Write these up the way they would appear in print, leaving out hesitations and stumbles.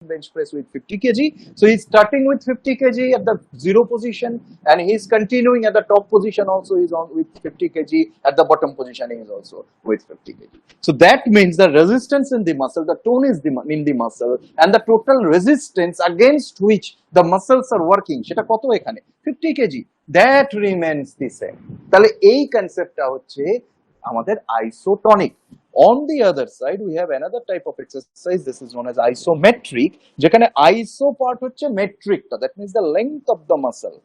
bench press with 50 kg. So he's starting with 50 kg at the zero position, and he's continuing at the top position also is on with 50 kg. At the bottom position he is also with 50 kg. So that means the resistance in the muscle, the tone is in the muscle, and the total resistance against which the muscles are working, সেটা কত এখানে 50 kg, that remains the same. তাহলে এই কনসেপ্টটা হচ্ছে আমাদের isotonic. On the other side, we have another type of exercise. This is known as isometric. যেখানে iso part হচ্ছে metric, that means the length of the muscle.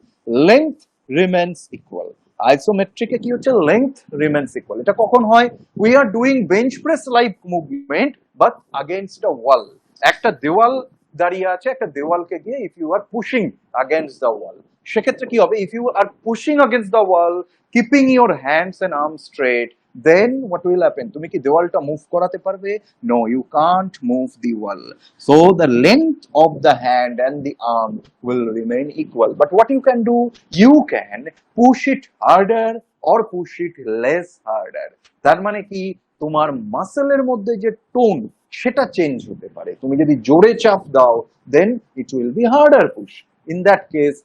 Length remains equal. Isometric এ কি হচ্ছে length remains equal. এটা কখন হয়? We are doing bench press like movement but against a wall. একটা দেওয়াল দাঁড়িয়ে আছে, একটা দেওয়ালকে গিয়ে if you are pushing against the wall, সেক্ষেত্রে কি হবে? If you are pushing against the wall, keeping your hands and arms straight, then what will happen? তুমি কি দেওয়ালটা মুভ করাতে পারবে? No, you can't move the wall. So the length of the hand and the arm will remain equal. But what you can do? You can push it harder or push it less harder. তার মানে কি তোমার মাসেলের মধ্যে যে tone সেটা change হতে পারে। তুমি যদি জোরে চাপ দাও, then it will be harder push. In that case,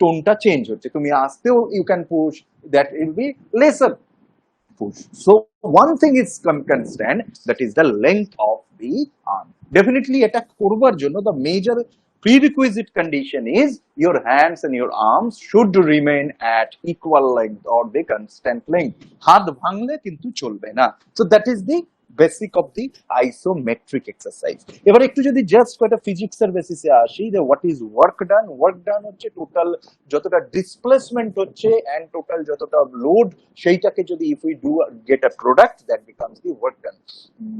টোনটা চেঞ্জ হচ্ছে। তুমি আস্তেও you can push, that will be lesser push. So one thing is constant, that is the length of the arm. Definitely এটা করবার জন্য the major prerequisite condition is your hands and your arms should remain at equal length or the constant length. হাত ভাঙলে কিন্তু চলবে না। So that is the basic of the isometric exercise. এবার একটু যদি জাস্ট কয়টা ফিজিক্সের বেসিসে আসি, যে হোয়াট ইজ ওয়ার্ক ডান হচ্ছে টোটাল যতটা ডিসপ্লেসমেন্ট হচ্ছে এন্ড টোটাল যতটা লোড, সেইটাকে যদি if we do get a product, that becomes the work done.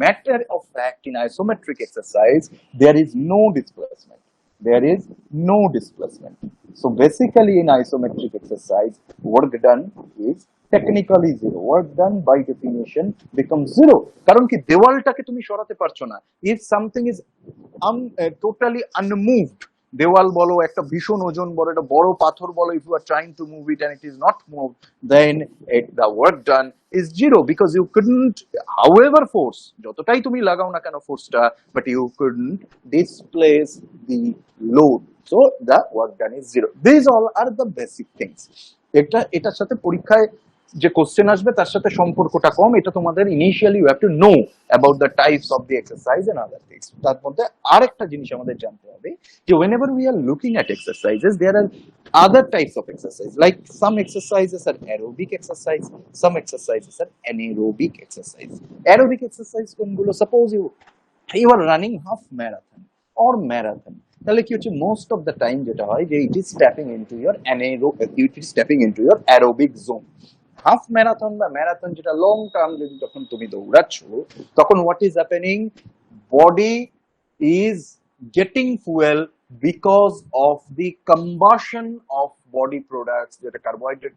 Matter of fact, in isometric exercise there is no displacement. There is no displacement. So basically in isometric exercise, work done is technically zero. Work done by definition becomes zero. কারণ কি দেওয়ালটাকে তুমি সরাতে পারছো না। If something is totally unmoved, দেওয়াল বলো, একটা ভীষণ ওজন বলো, একটা বড় পাথর বলো, if you are trying to move it and it is not moved, then the work done is zero, because you couldn't, however force, যতটাই তুমি লাগাও না কেন ফোর্সটা, but you couldn't displace the load. So the work done is zero. These all are the basic things. এটার সাথে পরীক্ষায় যে question আসবে তার সাথে সম্পর্কটা কম। এটা তোমাদের initially you have to know about the types of the exercise and other things. তার মধ্যে আরেকটা জিনিস আমাদের জানতে হবে যে whenever we are looking at exercises, there are other types of exercise. Like some exercises are aerobic exercise, some exercises are anaerobic exercise. Aerobic exercise কোনগুলো? Suppose you are running half marathon or marathon, তাহলে কি হচ্ছে most of the time যেটা হয় যে it is stepping into your aerobic zone. Half marathon বা marathon যেটা long term, যদি যখন তুমি দৌড়াচ্ছ তখন what is happening? Body is getting fuel because of the combustion of body products, যেটা কার্বোহাইড্রেট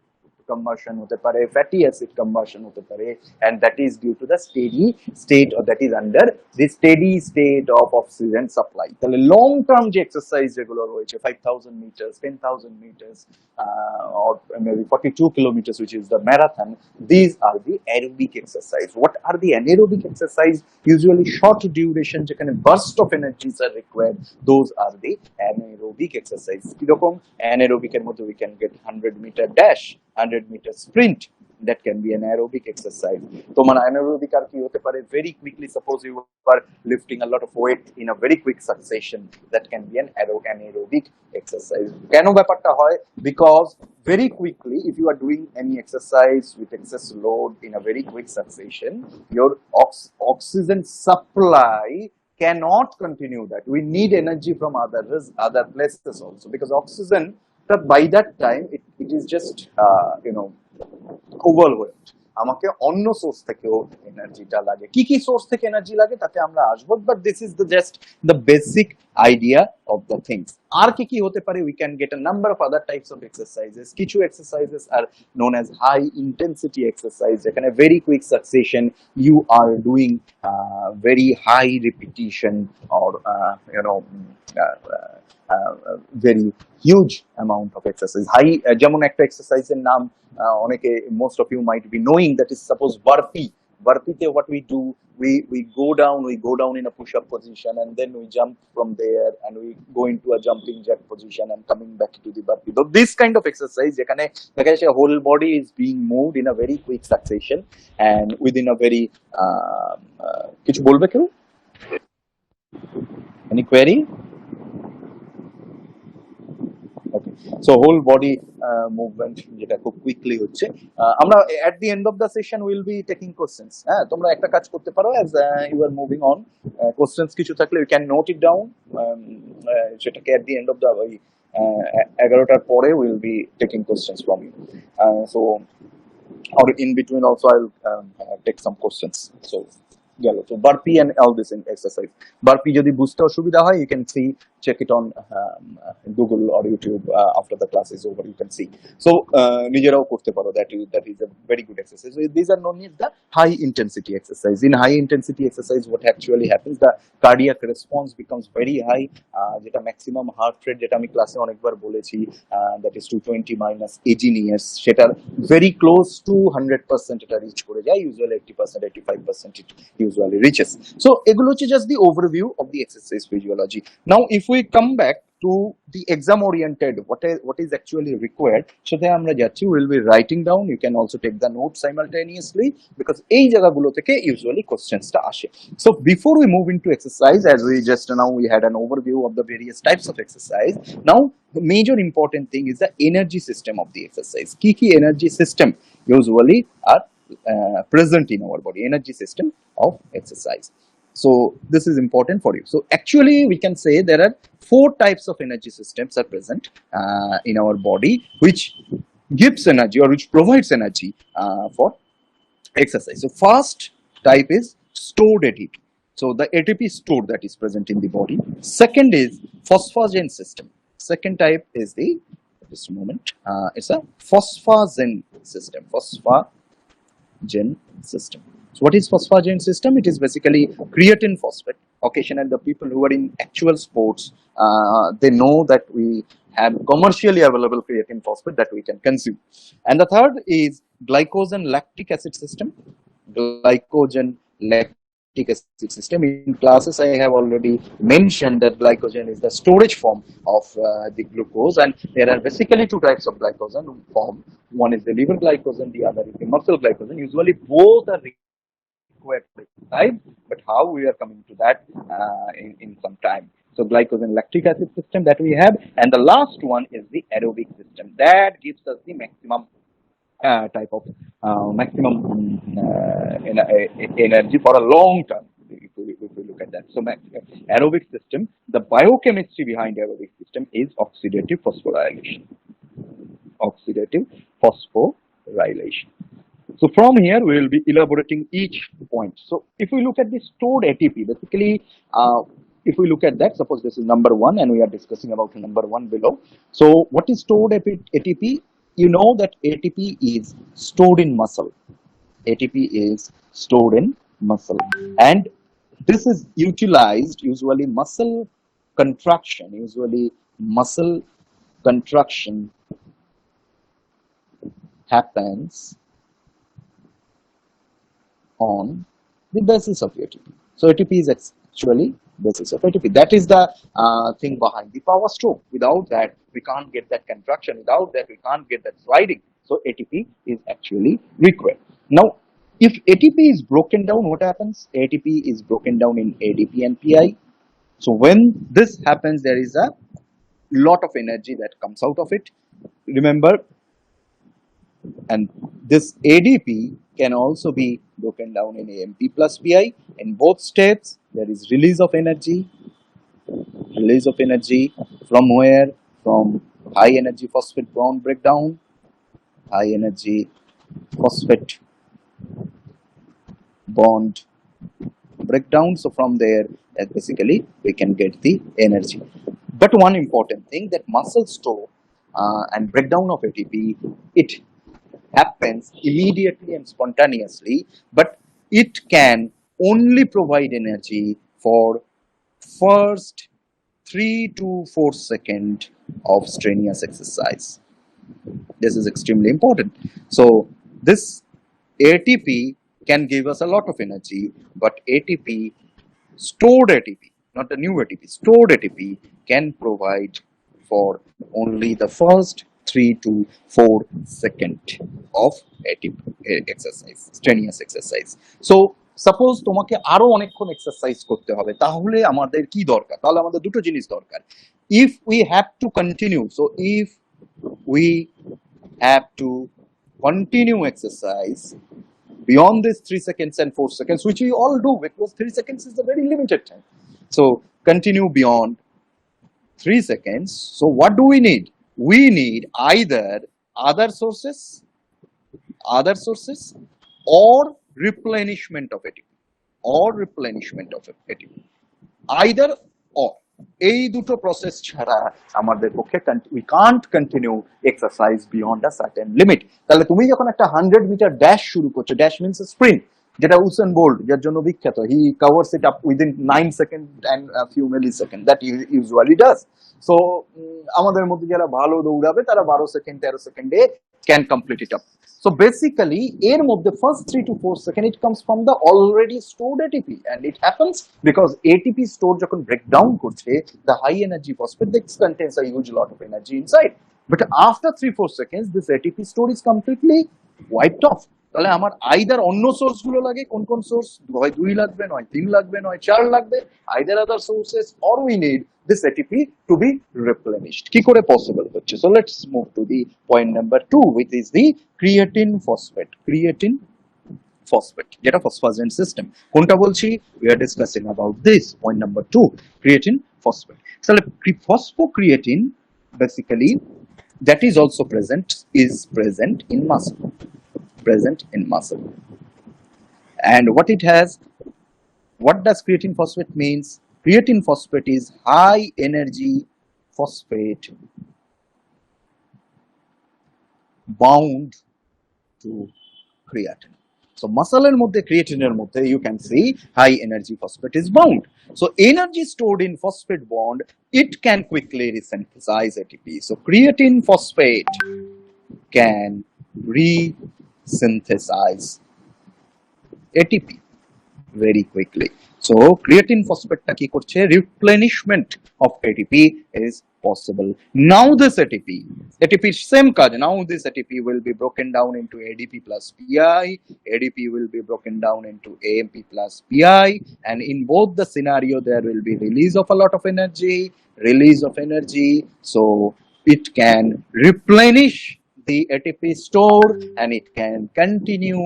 combustion হতে পারে, fatty acid combustion হতে পারে, and that is due to the steady state, or that is under the steady state of oxygen supply. তাহলে long term যে exercise যেগুলো রয়েছে 5000 meters, 10000 meters, or maybe 42 kilometers, which is the marathon, these are the aerobic exercise. What are the anaerobic exercise? Usually short duration, যেখানে burst of energies are required, those are the anaerobic exercise. কিরকম? anaerobic এর মধ্যে we can get 100-meter dash, 100-meter sprint, that can be an aerobic exercise. তোমার anaerobic আর কি হতে পারে? Very quickly, suppose you are lifting a lot of weight in a very quick succession, that can be an anaerobic exercise. কেন ব্যাপারটা হয়? Because very quickly, if you are doing any exercise with excess load in a very quick succession, your oxygen supply cannot continue that. We need energy from other places also, because oxygen, by that time it is just overwhelmed. আমাকে অন্য source থেকেও এনার্জিটা লাগে। কি কি source থেকে energy লাগে তাতে আমরা আসবো, but this is just the basic idea of the things. আর কি কি হতে পারে? We can get a number of other types of exercises. কিছু এক্সারসাইজেস আর known as high intensity exercise, যেখানে very quick succession, you are doing very high repetition or very huge amount of exercise. যেমন একটা এক্সারসাইজের নাম অনেকে, most of you might be knowing, that is suppose burpee. Burpee, what we do, we go down in a push-up position, and then we jump from there, and we go into a jumping jack position and coming back to the burpee. So this kind of exercise, the whole body is being moved in a very quick succession and within a very কিছু বলবে কেউ? Any query? Okay. So whole body movement যেটা খুব quickly হচ্ছে। আমরা at the end of the session will be taking questions। হ্যাঁ, তোমরা একটা কাজ করতে পারো, as you are moving on, questions কিছু থাকলে you can note it down, সেটাকে at the end of the 11টার পরে will be taking questions from you, so or in between also I'll take some questions. So so burpee and all this in exercise. Burpee যদি বুঝতে অসুবিধা হয়, you can see, check it on Google or YouTube after the class is over, you can see. So নিজেরাও করতে পারো, that is a very good exercise. So these are known as the high intensity exercise. In high intensity exercise, what actually happens, the cardiac response becomes very high, যেটা maximum heart rate, যেটা আমি ক্লাসে অনেকবার বলেছি, that is 220 minus 18 years, সেটা very close to 100% এটা reach করে যায়, usually 80%, 85% it usually reaches. So এগুলো হচ্ছে just the overview of the exercise physiology. Now if we come back to the exam oriented, what is actually required, সেটা আমরা যাচ্ছি, we will be writing down, you can also take the notes simultaneously, because এই জায়গাগুলো থেকে usually questions টা আসে. So before we move into exercise, as we just now we had an overview of the various types of exercise, now the major important thing is the energy system of the exercise. Key energy system usually are present in our body, energy system of exercise. So this is important for you. So actually we can say there are 4 types of energy systems are present in our body, which gives energy or which provides energy for exercise. So first type is stored ATP. So the ATP stored that is present in the body. Second is phosphagen system. Second type is the, just a moment, it's a phosphagen system. Phosphagen system. So what is phosphagen system? It is basically creatine phosphate. Occasionally the people who are in actual sports, they know that we have commercially available creatine phosphate that we can consume. And the third is glycogen-lactic acid system. Glycogen-lactic acid system. In classes I have already mentioned that glycogen is the storage form of the glucose, and there are basically 2 types of glycogen form. One is the liver glycogen, the other is the muscle glycogen. Usually both are required type, but how we are coming to that in some time. So glycogen-lactic acid system that we have, and the last one is the aerobic system that gives us the maximum type of maximum energy for a long term, if we look at that. So aerobic system, the biochemistry behind aerobic system is oxidative phosphorylation. Oxidative phosphorylation. So from here we will be elaborating each point. So if we look at the stored ATP, basically if we look at that, suppose this is number 1 and we are discussing about number 1 below. So what is stored ATP? You know that ATP is stored in muscle. ATP is stored in muscle, and this is utilized, usually muscle contraction happens on the basis of ATP. So ATP is actually basis of ATP. That is the thing behind the power stroke. Without that, we can't get that contraction. Without that, we can't get that sliding. So ATP is actually required. Now, if ATP is broken down, what happens? ATP is broken down in ADP and PI. So when this happens, there is a lot of energy that comes out of it. Remember, and this ADP can also be broken down in AMP plus PI. In both steps, there is release of energy. Release of energy from where? From high energy phosphate bond breakdown, high energy phosphate bond breakdown. So from there, basically we can get the energy. But one important thing, that muscle store and breakdown of ATP, it happens immediately and spontaneously, but it can only provide energy for first 3 to 4 seconds of strenuous exercise. This is extremely important. So this ATP can give us a lot of energy, but ATP, stored ATP, not the new ATP, stored ATP can provide for only the first 3 to 4 seconds of ATP exercise, strenuous exercise. So suppose তোমাকে আরো অনেকক্ষণ exercise করতে হবে, তাহলে আমাদের কি দরকার? তাহলে আমাদের দুটো জিনিস দরকার। If we have to continue, so if we have to continue exercise beyond this 3 seconds and 4 seconds, which we all do because 3 seconds is a very limited time. So continue beyond 3 seconds. So what do we need? We need either other sources or replenishment of ATP, either or. এই দুটো process ছাড়া আমাদের পক্ষে we can't continue exercise beyond a certain limit. তাহলে তুমি যখন একটা 100 metre dash শুরু করছো, ড্যাশ মিন্স স্প্রিন্ট, যেটা উসেন বোল্ট যার জন্য বিখ্যাত, he covers it up within 9 second and few millisecond, that usually does. So আমাদের মধ্যে যারা ভালো দৌড়াবে তারা 12 সেকেন্ড 13 সেকেন্ডে can complete it up. So basically এর মধ্যে first 3 to 4 seconds it comes from the already stored ATP, and it happens because ATP store যখন breakdown করছে, the high energy phosphate that contains a huge lot of energy inside, but after 3-4 seconds this ATP store is completely wiped off. তাহলে আমার either অন্য source গুলো লাগে, কোন কোন source, হয় 2 লাগবে, নয় 3 লাগবে, নয় 4 লাগবে, either other sources, or we need this ATP to be replenished. কি করে পসিবল হচ্ছে? So let's move to the point number 2, which is the creatine phosphate, যেটা phosphagen system। কোনটা বলছি? We are discussing about this point number 2, creatine phosphate। So phosphocreatine basically that is also present in muscle, and what it has, what does creatine phosphate means? Creatine phosphate is high energy phosphate bound to creatine. So muscle এর মধ্যে, creatine এর মধ্যে you can see high energy phosphate is bound. So energy stored in phosphate bond, it can quickly resynthesize ATP. So creatine phosphate can resynthesize ATP very quickly. So creatine phosphate টা কি করছে? Replenishment of ATP is possible. Now this ATP same কাজ. Now this ATP will be broken down into ADP plus PI. ADP will be broken down into AMP plus PI, and in both the scenario there will be release of a lot of energy, so it can replenish the ATP store and it can continue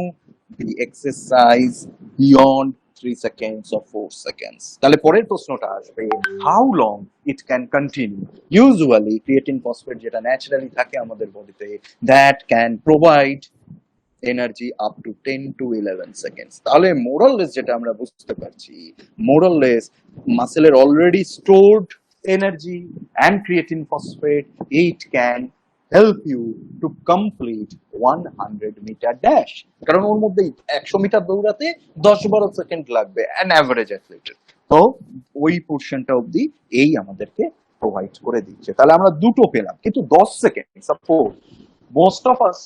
the exercise beyond 3 seconds or 4 seconds. তাহলে পরের প্রশ্নটা আসবে, how long it can continue? Usually creatine phosphate যেটা naturally থাকে আমাদের বডিতে, that can provide energy up to 10 to 11 seconds. তাহলে মোরাললেস যেটা আমরা বুঝতে পারছি, মোরাললেস মাসেলের already stored energy and creatine phosphate, it can help you to complete 100 meter dash, কারণ ওর মধ্যে 100 মিটার দৌড়াতে 10-12 সেকেন্ড লাগবে an average athlete। তো ওই পোরশনটা অবধি এই আমাদেরকে প্রোভাইড করে দিচ্ছে। তাহলে আমরা দুটো পেলাম, কিন্তু 10 second. Suppose most of us,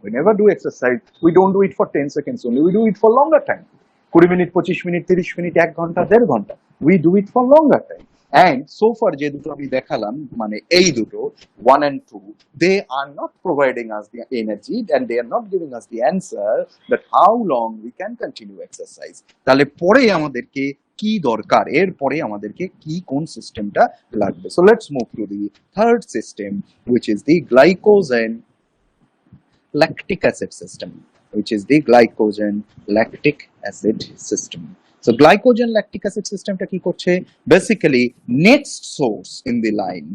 we never do exercise, we don't do it for 10 seconds only, we do it for longer time, 20 minute, 25 minute, 30 minute, 1 ঘন্টা, 1.5 ঘন্টা, we do it for longer time। And so far যে দুটো আমি দেখালাম, মানে এই দুটো 1 and 2, they are not providing us the energy and they are not giving us the answer that how long we can continue exercise। তাহলে পরে আমাদেরকে কি দরকার, এর পরে আমাদেরকে কি কোন সিস্টেমটা লাগবে? So let's move to the third system, which is the glycogen-lactic acid system, So glycogen-lactic acid system টা কি করছে? Basically next source in the line,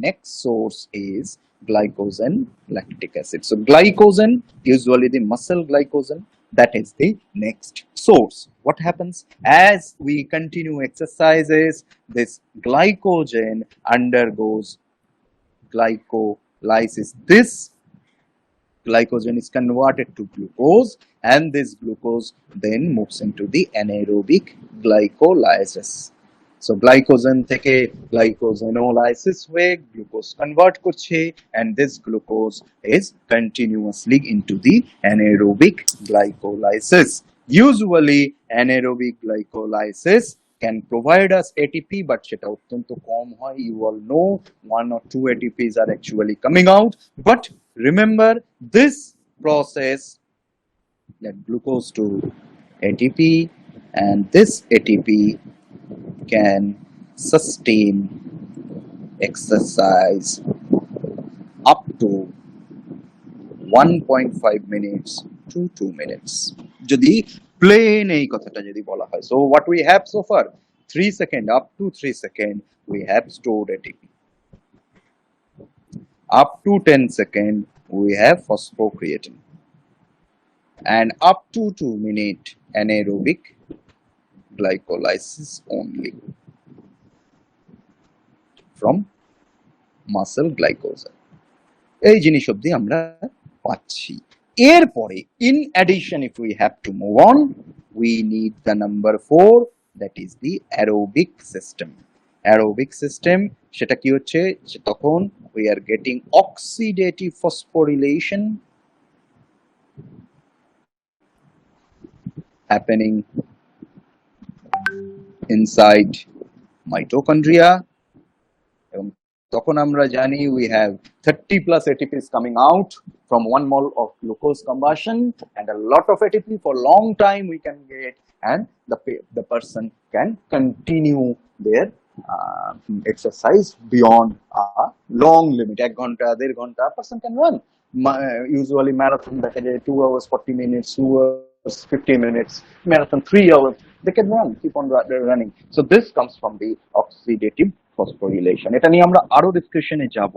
is glycogen-lactic acid. So glycogen, usually the muscle glycogen, that is the next source. What happens as we continue exercises? This glycogen undergoes glycolysis. This glycogen is converted to glucose, and this glucose then moves into the anaerobic glycolysis. So glycogen থেকে glycosenolysis হয়ে glucose convert করছে, and this glucose is continuously into the anaerobic glycolysis. Usually anaerobic glycolysis can provide us ATP, but সেটা অত্যন্ত কম হয়. You all know 1 or 2 ATPs are actually coming out. But remember this process, that glucose to ATP, and this ATP can sustain exercise up to 1.5 minutes to 2 minutes. যদি plain এই কথাটা যদি বলা হয়, so what we have so far, 3 second up to 3 second we have stored ATP, up to 10 second we have phosphocreatine, and up to 2 minute anaerobic glycolysis only from muscle glycogen. এই জিনিস অবধি আমরা পাচ্ছি. এরপরে in addition, if we have to move on, we need the number 4, that is the aerobic system. Aerobic system সেটা কি হচ্ছে, তখন we are getting oxidative phosphorylation happening inside mitochondria, এবং তখন আমরা জানি we have 30 plus ATPs coming out from 1 mole of glucose combustion, and a lot of ATP for long time we can get, and the person can continue their exercise beyond a long limit. 1 ঘন্টা 1.5 ঘন্টা person can run. Usually marathon দেখা যায় 2 hours 40 minutes, 2 hours 50 minutes, marathon 3 hours, they can run, keep on running. So this comes from the oxidative phosphorylation. এটা নিয়ে আমরা আরো ডিসকাশনে যাব,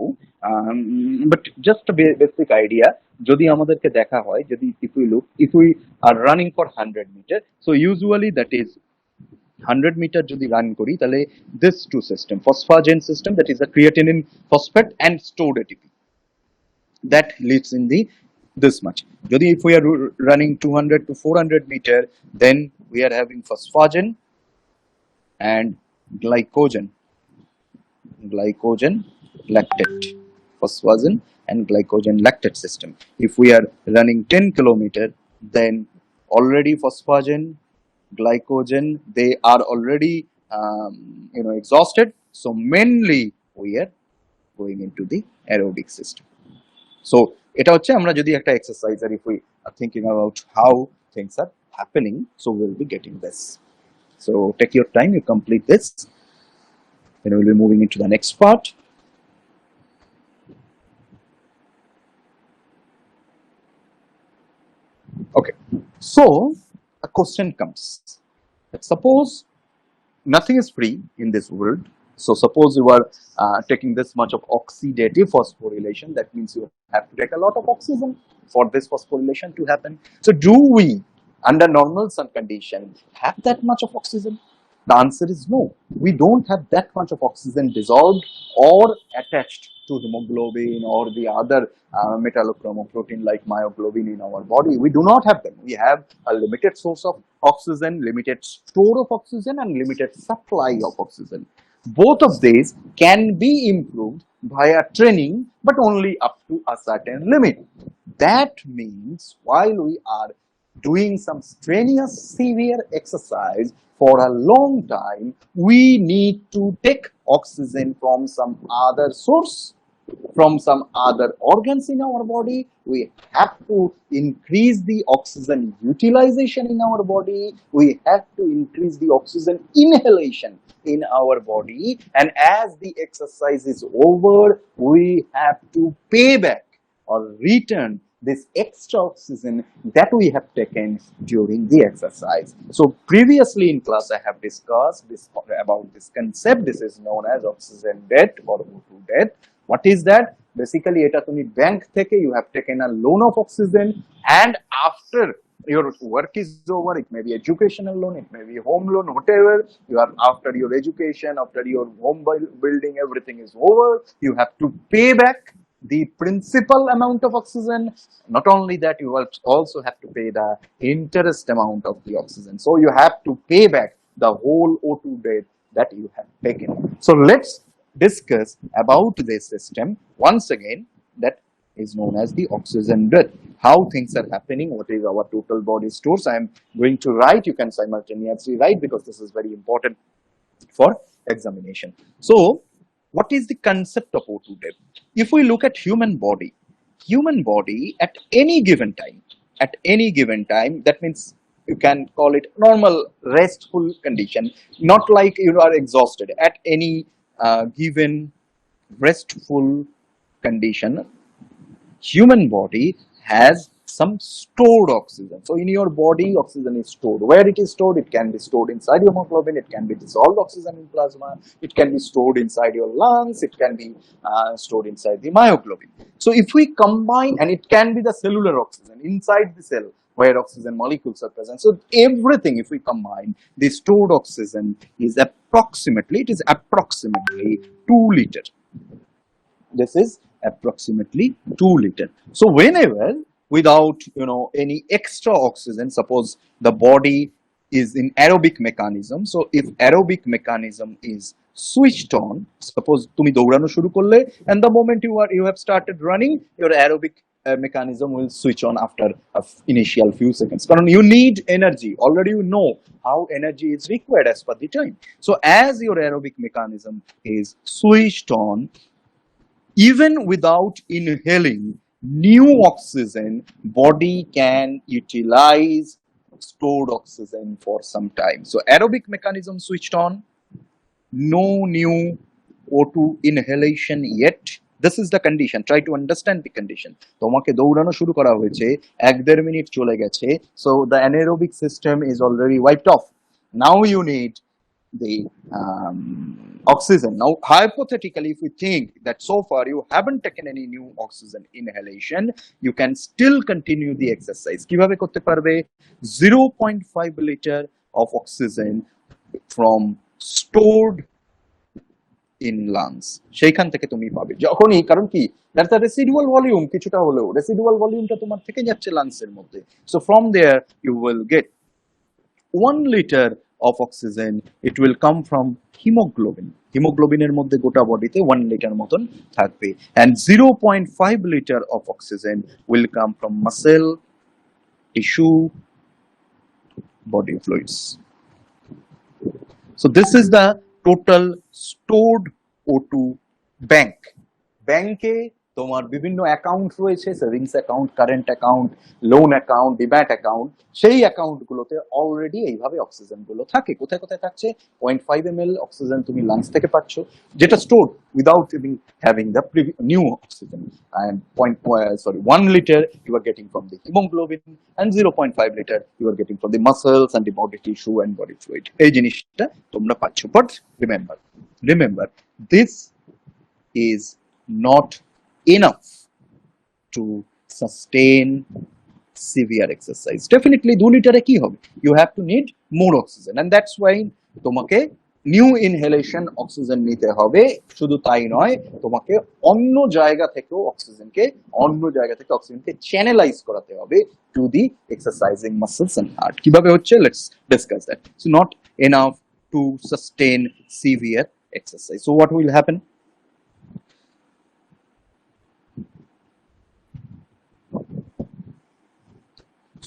but just basic idea যদি আমাদেরকে দেখা হয়, যদি if we are running for 100 meter, so usually that is 100 meter যদি রান করি, তাহলে this two system, phosphagen system, that is the creatinine phosphate and stored ATP, that lives in the this much. Jodi if we are running 200 to 400 meter, then we are having phosphagen and glycogen-lactate, phosphagen and glycogen-lactate system. If we are running 10 kilometer, then already phosphagen, glycogen, they are already exhausted. So mainly we are going into the aerobic system. So এটা হচ্ছে আমরা যদি একটা exercise, if we are thinking about how things are happening, so we'll be getting this. So take your time, you complete this, then we'll be moving into the next part. Okay, so a question comes, suppose nothing is free in this world. So suppose you are taking this much of oxidative phosphorylation, that means you have to take a lot of oxygen for this phosphorylation to happen. So do we, under normal sun condition, have that much of oxygen? The answer is no. We don't have that much of oxygen dissolved or attached to hemoglobin or the other metallochromoprotein like myoglobin in our body. We do not have them. We have a limited source of oxygen, limited store of oxygen, and limited supply of oxygen. Both of these can be improved via training, but only up to a certain limit. That means while we are doing some strenuous severe exercise for a long time, we need to take oxygen from some other source, from some other organs in our body. We have to increase the oxygen utilization in our body. We have to increase the oxygen inhalation in our body, and as the exercise is over, we have to pay back or return this extra oxygen that we have taken during the exercise. So previously in class I have discussed about this concept. This is known as oxygen debt or O2 debt. What is that? Basically eta tumi bank theke you have taken a loan of oxygen, and after your work is over, it may be educational loan, it may be home loan, whatever, you are after your education, after your home building, everything is over, you have to pay back the principal amount of oxygen. Not only that, you will also have to pay the interest amount of the oxygen. So you have to pay back the whole O2 debt that you have taken. So let's discuss about this system once again, that is known as the oxygen debt. how things are happening, what is our total body stores. I am going to write, you can simultaneously write because this is very important for examination. So what is the concept of O2 depth? If we look at human body at any given time, that means you can call it normal restful condition, not like you are exhausted, at any given restful condition, human body has some stored oxygen. So in your body, oxygen is stored. Where it is stored? It can be stored inside your hemoglobin, it can be dissolved oxygen in plasma, it can be stored inside your lungs, it can be stored inside the myoglobin. So if we combine, and it can be the cellular oxygen inside the cell where oxygen molecules are present. So everything, if we combine, the stored oxygen is approximately 2 liter. This is approximately 2 liter. So whenever, without any extra oxygen, suppose the body is in aerobic mechanism, so if aerobic mechanism is switched on, suppose tumi dourano shuru korle, and the moment you have started running, your aerobic mechanism will switch on after initial few seconds. Because you need energy, already you know how energy is required as per the time. So as your aerobic mechanism is switched on, even without inhaling new oxygen, body can utilize stored oxygen for some time. So aerobic mechanism switched on, no new O2 inhalation yet. This is the condition. Try to understand the condition. তোমাকে দৌড়ানো শুরু করা হয়েছে, 1-1.5 minute চলে গেছে. So the anaerobic system is already wiped off. Now you need the oxygen. Now hypothetically, if we think that so far you haven't taken any new oxygen inhalation, you can still continue the exercise. কিভাবে করতে পারবে? 0.5 liter of oxygen from stored in lungs. সেইখান থেকে তুমি পাবে যখনই, কারণ কি, that's a residual volume, কিছুটা হলেও residual volumeটা তোমার থেকে যাচ্ছে lungs এর মধ্যে. So from there you will get 1 liter of oxygen. It will come from hemoglobin. Hemoglobin এর মধ্যে গোটা বডিতে 1 লিটার মতন থাকবে, and 0.5 liter of oxygen will come from muscle, tissue, body fluids. So this is the total stored O2 bank. ব্যাংকে তোমার বিভিন্ন account রয়েছে, savings account, current account, loan account, demat account. সেই অ্যাকাউন্টগুলোতে অলরেডি এইভাবে অক্সিজেন গুলো থাকে। কোথায় কোথায় থাকছে? 0.5 ml অক্সিজেন তুমি লাংস থেকে পাচ্ছ, যেটা stored without even having the new oxygen, and 1 liter you are getting from the hemoglobin, and 0.5 liter you are getting from the muscles and the body tissue and body fluid. এই জিনিসটা তোমরা পাচ্ছ। But remember this is not enough to sustain severe exercise. Definitely 2 liter কি হবে? You have to need more oxygen, and that's why তোমাকে new inhalation oxygen নিতে হবে। শুধু তাই নয়, তোমাকে অন্য জায়গা থেকে অক্সিজেনকে চ্যানেলাইজ করাতে হবে to the exercising muscles and heart. কিভাবে হচ্ছে? Let's discuss that. So not enough to sustain severe exercise. So what will happen?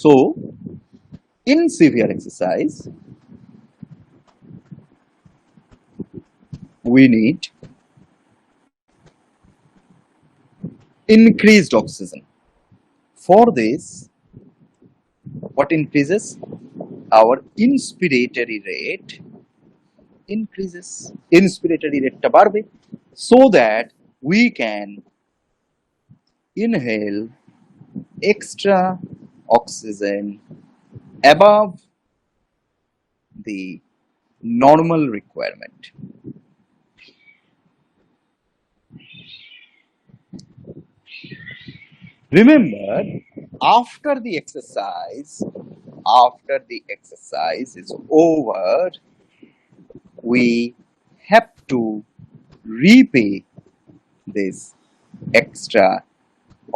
So in severe exercise, we need increased oxygen. For this, what increases? Our inspiratory rate increases. Inspiratory rate ta barbe, so that we can inhale extra oxygen above the normal requirement. Remember, after the exercise is over, we have to repay this extra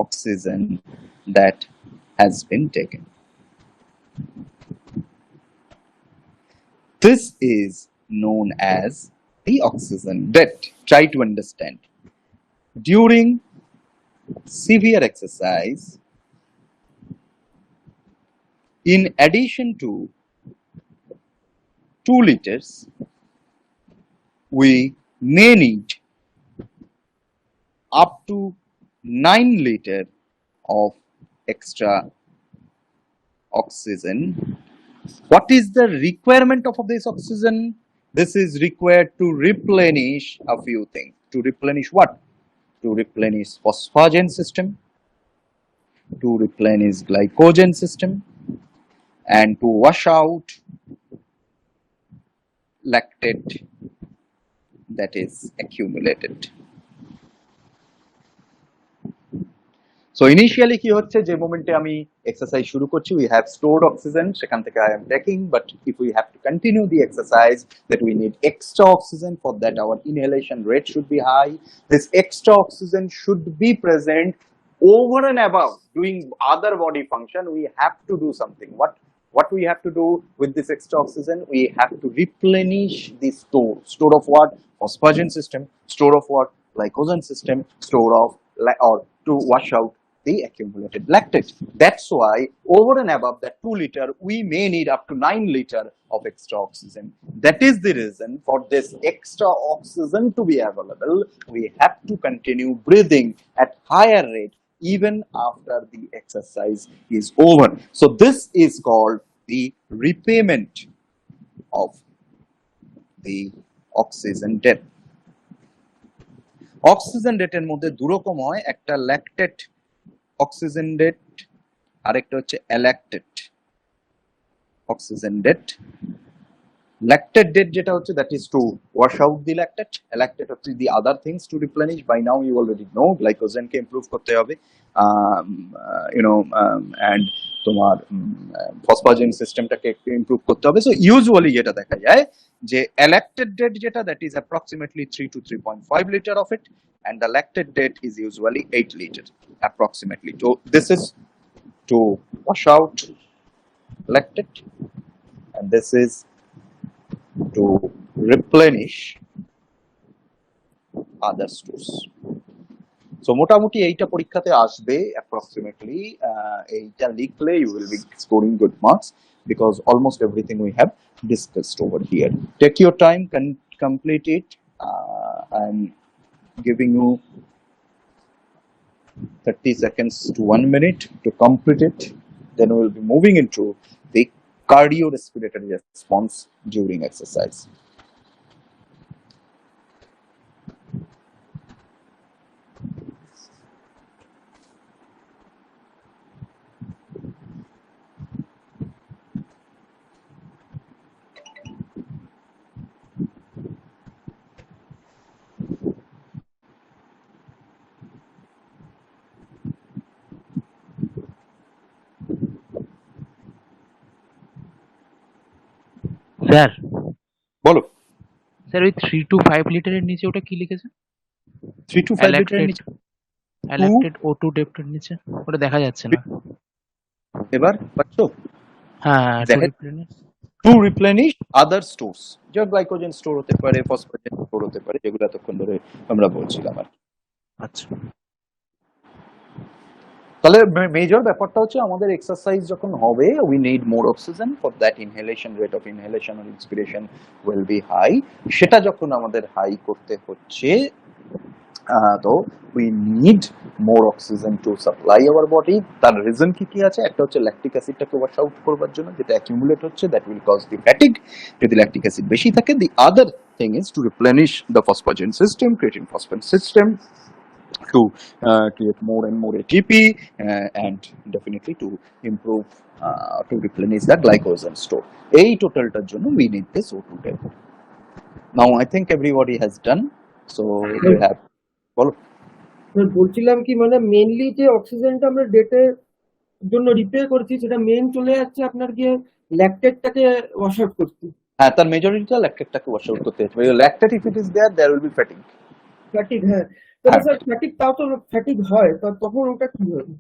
oxygen that has been taken. This is known as the oxygen debt. Try to understand. During severe exercise, In addition to 2 liters, we may need up to 9 liter of extra oxygen. What is the requirement of this oxygen? This is required to replenish a few things. To replenish what? To replenish phosphagen system, to replenish glycogen system, and to wash out lactate that is accumulated. So initially কি হচ্ছে যে মোমেন্টে আমি exercise শুরু করছি, we have stored oxygen, সেখান থেকে I am taking, but if we have to continue the exercise, that we need extra oxygen. For that our inhalation rate should be high. This extra oxygen should be present over and above doing other body function. We have to do something. What we have to do with this extra oxygen? We have to replenish the store of what? Phosphagen system, store of what? Glycogen system, store of or to wash out the accumulated lactate. That's why over and above that 2 liter, we may need up to 9 liter of extra oxygen. That is the reason for this extra oxygen to be available. We have to continue breathing at higher rate even after the exercise is over. So this is called the repayment of the oxygen debt. Oxygen ডেটের মধ্যে দুরকম হয়, একটা lactate oxygen date, আরেকটা হচ্ছে অ্যালাক্টেট oxygen date. Lactate date যেটা হচ্ছে that is to wash out the lactate, অ্যালাক্টেট হচ্ছে the other things to replenish. By now you already know glycogen K improve করতে হবে, and তোমার ফসফাজেন সিস্টেমটাকে একটু ইমপ্রুভ করতে হবে। সো ইউজুয়ালি যেটা দেখা যায় যে অ্যালাক্টেড ডেট যেটা, that is approximately 3 to 3.5 liter of it, and the lactate date is usually 8 liter approximately. So this is to wash out lactate, and this is to replenish other stores. So মোটামুটি এইটা পরীক্ষাতে আসবে approximately, এইটা লিখলে you will be scoring good marks because almost everything we have discussed over here. Take your time, complete it. I'm giving you 30 seconds to 1 minute to complete it. Then we will be moving into the cardiorespiratory response during exercise. Sir বলো sir ওই 3 to 5 লিটারের নিচে ওটা কি লিখেছে? 3 to 5 লিটারের নিচে অ্যালাক্টেড O2 ডেপ্টের নিচে ওটা দেখা যাচ্ছে না। এবার পাচ্ছো? হ্যাঁ, to replenish other stores, যে গ্লাইকোজেন স্টোর হতে পারে, ফসফেট স্টোর হতে পারে, যেগুলো এতক্ষণ ধরে আমরা বলছিলাম আর। আচ্ছা, তাহলে মেজর ব্যাপারটা হচ্ছে আমাদের এক্সারসাইজ যখন হবে, we need more oxygen. For that inhalation rate of inhalation or inspiration will be high. সেটা যখন আমাদের হাই করতে হচ্ছে, তো we need more oxygen to supply our body. তার রিজন কি আছে? একটা হচ্ছে ল্যাকটিক অ্যাসিডটাকে ওয়াশ আউট করবার জন্য, যেটা অ্যাকিউমুলেট হচ্ছে, that will cause the fatigue. যদি ল্যাকটিক অ্যাসিড বেশি থাকে, the other thing is to replenish the phosphagen system, creatine phosphate system, to create more and more ATP, and definitely to improve, to replenish the glycogen store. এই টোটালটার জন্য we need this O2 depth. Now I think everybody has done, so we have বলো। বলছিলাম কি, মানে mainly যে অক্সিজেনটা আমরা ডেটের জন্য রিপেয়ার করছি, সেটা মেইন চলে যাচ্ছে আপনার গিয়ে ল্যাকটেটটাকে ওয়াশ আউট করতে। হ্যাঁ, তার মেজরিটিটা ল্যাকটেটটাকে ওয়াশ আউট করতে হবে। Lactate if it is there will be fatigue. Fatigue, হ্যাঁ। তবে স্যার ফ্যাটিক, তাও তো ফ্যাটিক হয়, তখন ওটা কি হবে?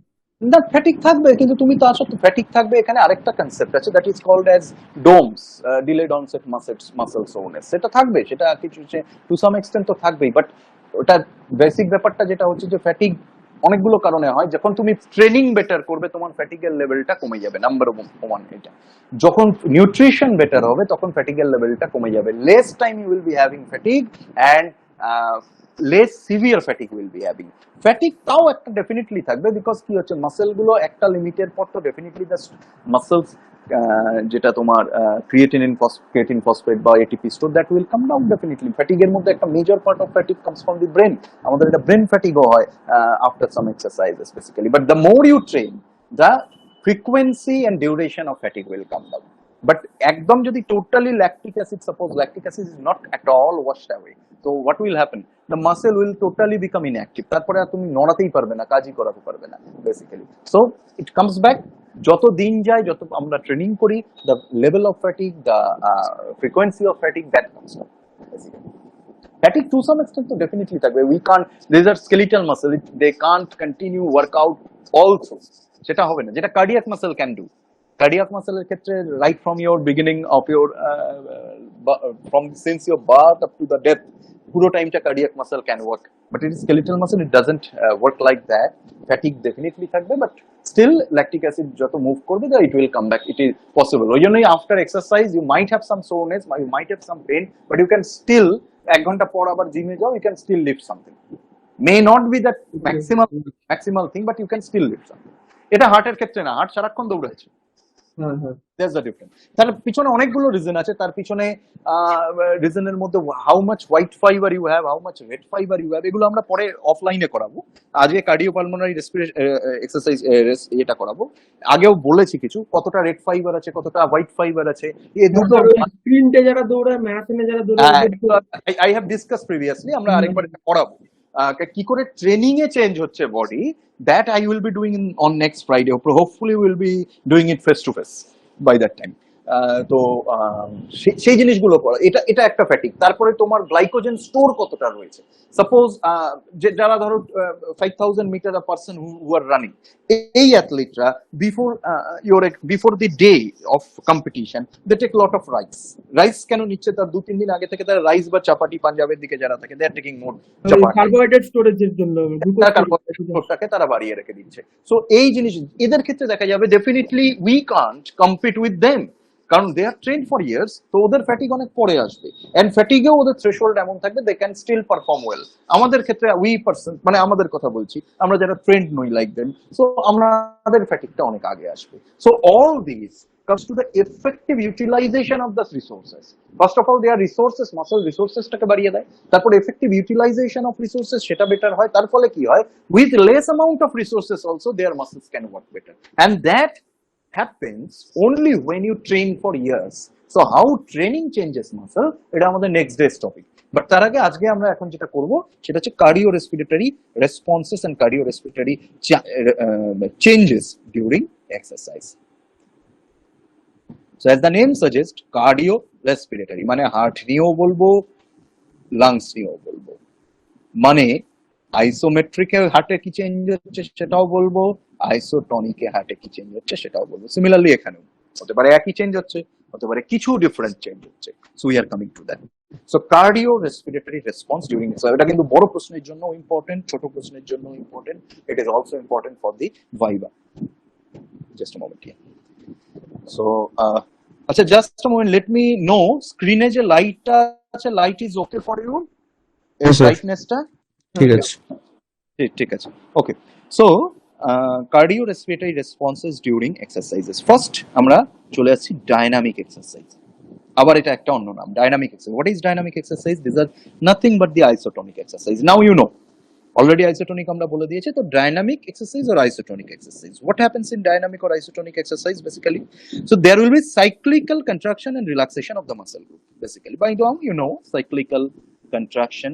না, ফ্যাটিক থাকবে, কিন্তু তুমি তার সাথে ফ্যাটিক থাকবে, এখানে আরেকটা কনসেপ্ট আছে, that is called as DOMS, delayed onset muscle soreness. সেটা থাকবে, সেটা কিছু টু সাম এক্সটেন্ট তো থাকবেই, বাট ওটা বেসিক ব্যাপারটা যেটা হচ্ছে যে ফ্যাটিক অনেকগুলো কারণে হয়। যখন তুমি ট্রেনিং বেটার করবে তোমার ফ্যাটিগের লেভেলটা কমে যাবে, নাম্বার ওয়ান এটা। যখন নিউট্রিশন বেটার হবে তখন ফ্যাটিগের লেভেলটা কমে যাবে, less time you will be having fatigue and less severe fatigue will be having. Fatigue তাও একটা ডেফিনেটলি থাকবে, বিকজ কি হচ্ছে মাসেল গুলো একটা লিমিটের পর তো ডেফিনেটলি দ্য মাসেলস যেটা তোমার ক্রিয়েটিন ফসফেট বা ATP store, that will come down definitely. ফ্যাটিগের মধ্যে একটা major part of fatigue comes from the brain. আমাদের এটা ব্রেন ফ্যাটিগও হয় after some exercises basically, but the more you train the frequency and duration of fatigue will come down. But একদম যদি totally lactic acid, suppose lactic acid is not at all washed away, so what will happen? The muscle will totally become inactive. তারপরে আর তুমি নড়াতেই পারবে না, কাজই করাতে পারবে না basically. So it comes back, যত দিন যায়, যত আমরা ট্রেনিং করি, the level of fatigue, the frequency of fatigue, that comes down basically. Fatigue to some extent তো definitely থাকবে, we can't, these are skeletal muscle, they can't continue workout also, সেটা হবে না, যেটা cardiac muscle can do. Cardiac মাসেলের ক্ষেত্রে right from your beginning of your from since your birth up to the death, পুরো টাইমটা cardiac muscle can work, but it is skeletal muscle, it doesn't work like that. Fatigue definitely থাকবে, but still lactic acid যত move করবে it will come back, it is possible. ওই জন্যই after exercise you might have some soreness, you might have some pain, but you can still, 1 ঘন্টা পর আবার জিমে যাও, you can still lift something, may not be that maximal thing, but you can still lift something. এটা হার্টের ক্ষেত্রে না, heart সারাক্ষণ দৌড়াচ্ছে, দ্যাটস দ্য ডিফারেন্স। তার পিছনে অনেকগুলো রিজন আছে, তার পিছনে রিজনের মধ্যে how much white fibre you have, how much red fibre you have, এগুলো আমরা পরে অফলাইনে করাবো। আজকে কার্ডিওপালমোনারি এক্সারসাইজ এটা করাবো। আগেও বলেছি কিছু, কতটা রেড ফাইবার আছে, কতটা হোয়াইট ফাইবার আছে, এই দুটো স্প্রিন্টে যারা দৌড়ায়, ম্যারাথনে যারা দৌড়ায়, আই হ্যাভ ডিসকাস প্রিভিয়াসলি, আমরা আরেকবার করাবো কি করে ট্রেনিং এ চেঞ্জ হচ্ছে body, that I will be doing on next Friday. Hopefully we'll be doing it face to face by that time. তো সেই জিনিসগুলো করা, এটা একটা ফ্যাটিক। তারপরে তোমার গ্লাইকোজেন স্টোর কতটা রয়েছে, সাপোজ যারা ধরো 5000 meter a person who are running, এই অ্যাথলিটরা before the day of competition they take lot of rice কেন নিচ্ছে, তার 2-3 দিন আগে থেকে তারা রাইস বা চাপাটি, পাঞ্জাবের দিকে যারা থাকে দে are taking more chapati, carbohydrate স্টোরেজের জন্য কার্বোহাইড্রেটটাকে তারা বাড়িয়ে রেখে দিচ্ছে। সো এই জিনিস এদের ক্ষেত্রে দেখা যাবে definitely we can't compete with them, কারণ দে আর ট্রেন ফর ইয়ার্স, তো ওদের ফ্যাটিগ অনেক পরে আসবে, এন্ড ফ্যাটিগেও ওদের থ্রেশহোল্ড এমন থাকবে they can still perform well. আমাদের ক্ষেত্রে উই পারসন, মানে আমাদের কথা বলছি, আমরা যারা ট্রেন্ড নই লাইক দেম, সো আমাদের ফ্যাটিগটা অনেক আগে আসবে। So all this comes to the effective utilization of the resources. First of all, their resources, muscle resources টাকে বাড়িয়ে দেয়, তারপর effective utilization of resources সেটা বেটার হয়, তার ফলে কি হয়, with less amount of resources also their muscles can work better, and that happens only when you train for years. So how training changes muscle, এটা আমাদের next day's topic, বাট তার আগে আজকে আমরা এখন যেটা করব সেটা হচ্ছে cardio respiratory responses and cardio respiratory changes during exercise. So as the name suggests, cardio respiratory মানে হার্ট নিয়েও বলবো, লাংস নিয়েও বলবো, মানে আইসোমেট্রিকে হার্টে কি চেঞ্জ হচ্ছে সেটাও বলবো, আইসোটনিকে হার্টে কি চেঞ্জ হচ্ছে সেটাও বলবো। সিমিলারলি এখানেও হতে পারে একই চেঞ্জ হচ্ছে, হতে পারে কিছু ডিফারেন্ট চেঞ্জ হচ্ছে। So we are coming to that. So cardio respiratory response during exercise, এটা কিন্তু বড় প্রশ্নের জন্য ইম্পর্টেন্ট, ছোট প্রশ্নের জন্য important, it is also important for the viva. Just a moment here. So আচ্ছা, just a moment, let me know স্ক্রিনে যে লাইটটা আছে, light is okay for you, ব্রাইটনেসটা ঠিক আছে? ঠিক আছে, okay. So cardio respiratory responses during exercises. First আমরা চলে আসছি ডাইনামিক এক্সারসাইজ, আবার এটা একটা অন্য নাম, dynamic exercise. What is dynamic exercise? This are nothing but the isotonic exercise. Now you know, already isotonic আমরা বলে দিয়েছি, তো dynamic exercise or isotonic exercise, what happens in dynamic or isotonic exercise basically? So there will be cyclical contraction and relaxation of the muscle group basically. By now you know cyclical contraction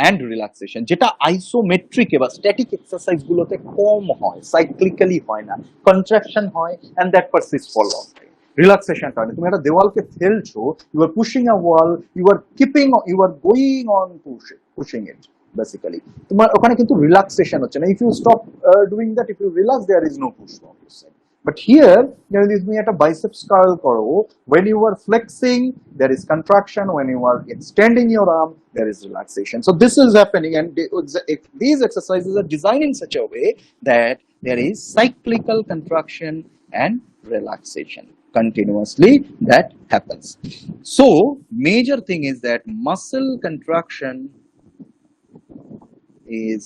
and relaxation, যেটা isometric বা static exercise গুলোতে কম হয়, সাইক্লিক্যালি হয় না, contraction হয় and that persists for long time. Relaxation হয় না, তুমি একটা দেওয়ালকে ঠেলছো, you are pushing a wall, you are keeping, you are going on pushing it basically, তোমার ওখানে কিন্তু রিল্যাক্সেশন হচ্ছে না। If you stop doing that, if you relax, there is no push from your side. But here, তুমি একটা biceps curl করো, when you are flexing, there is contraction. When you are extending your arm, there is relaxation. So this is happening, and these exercises are designed in such a way that there is cyclical contraction and relaxation continuously that happens. So major thing is that muscle contraction is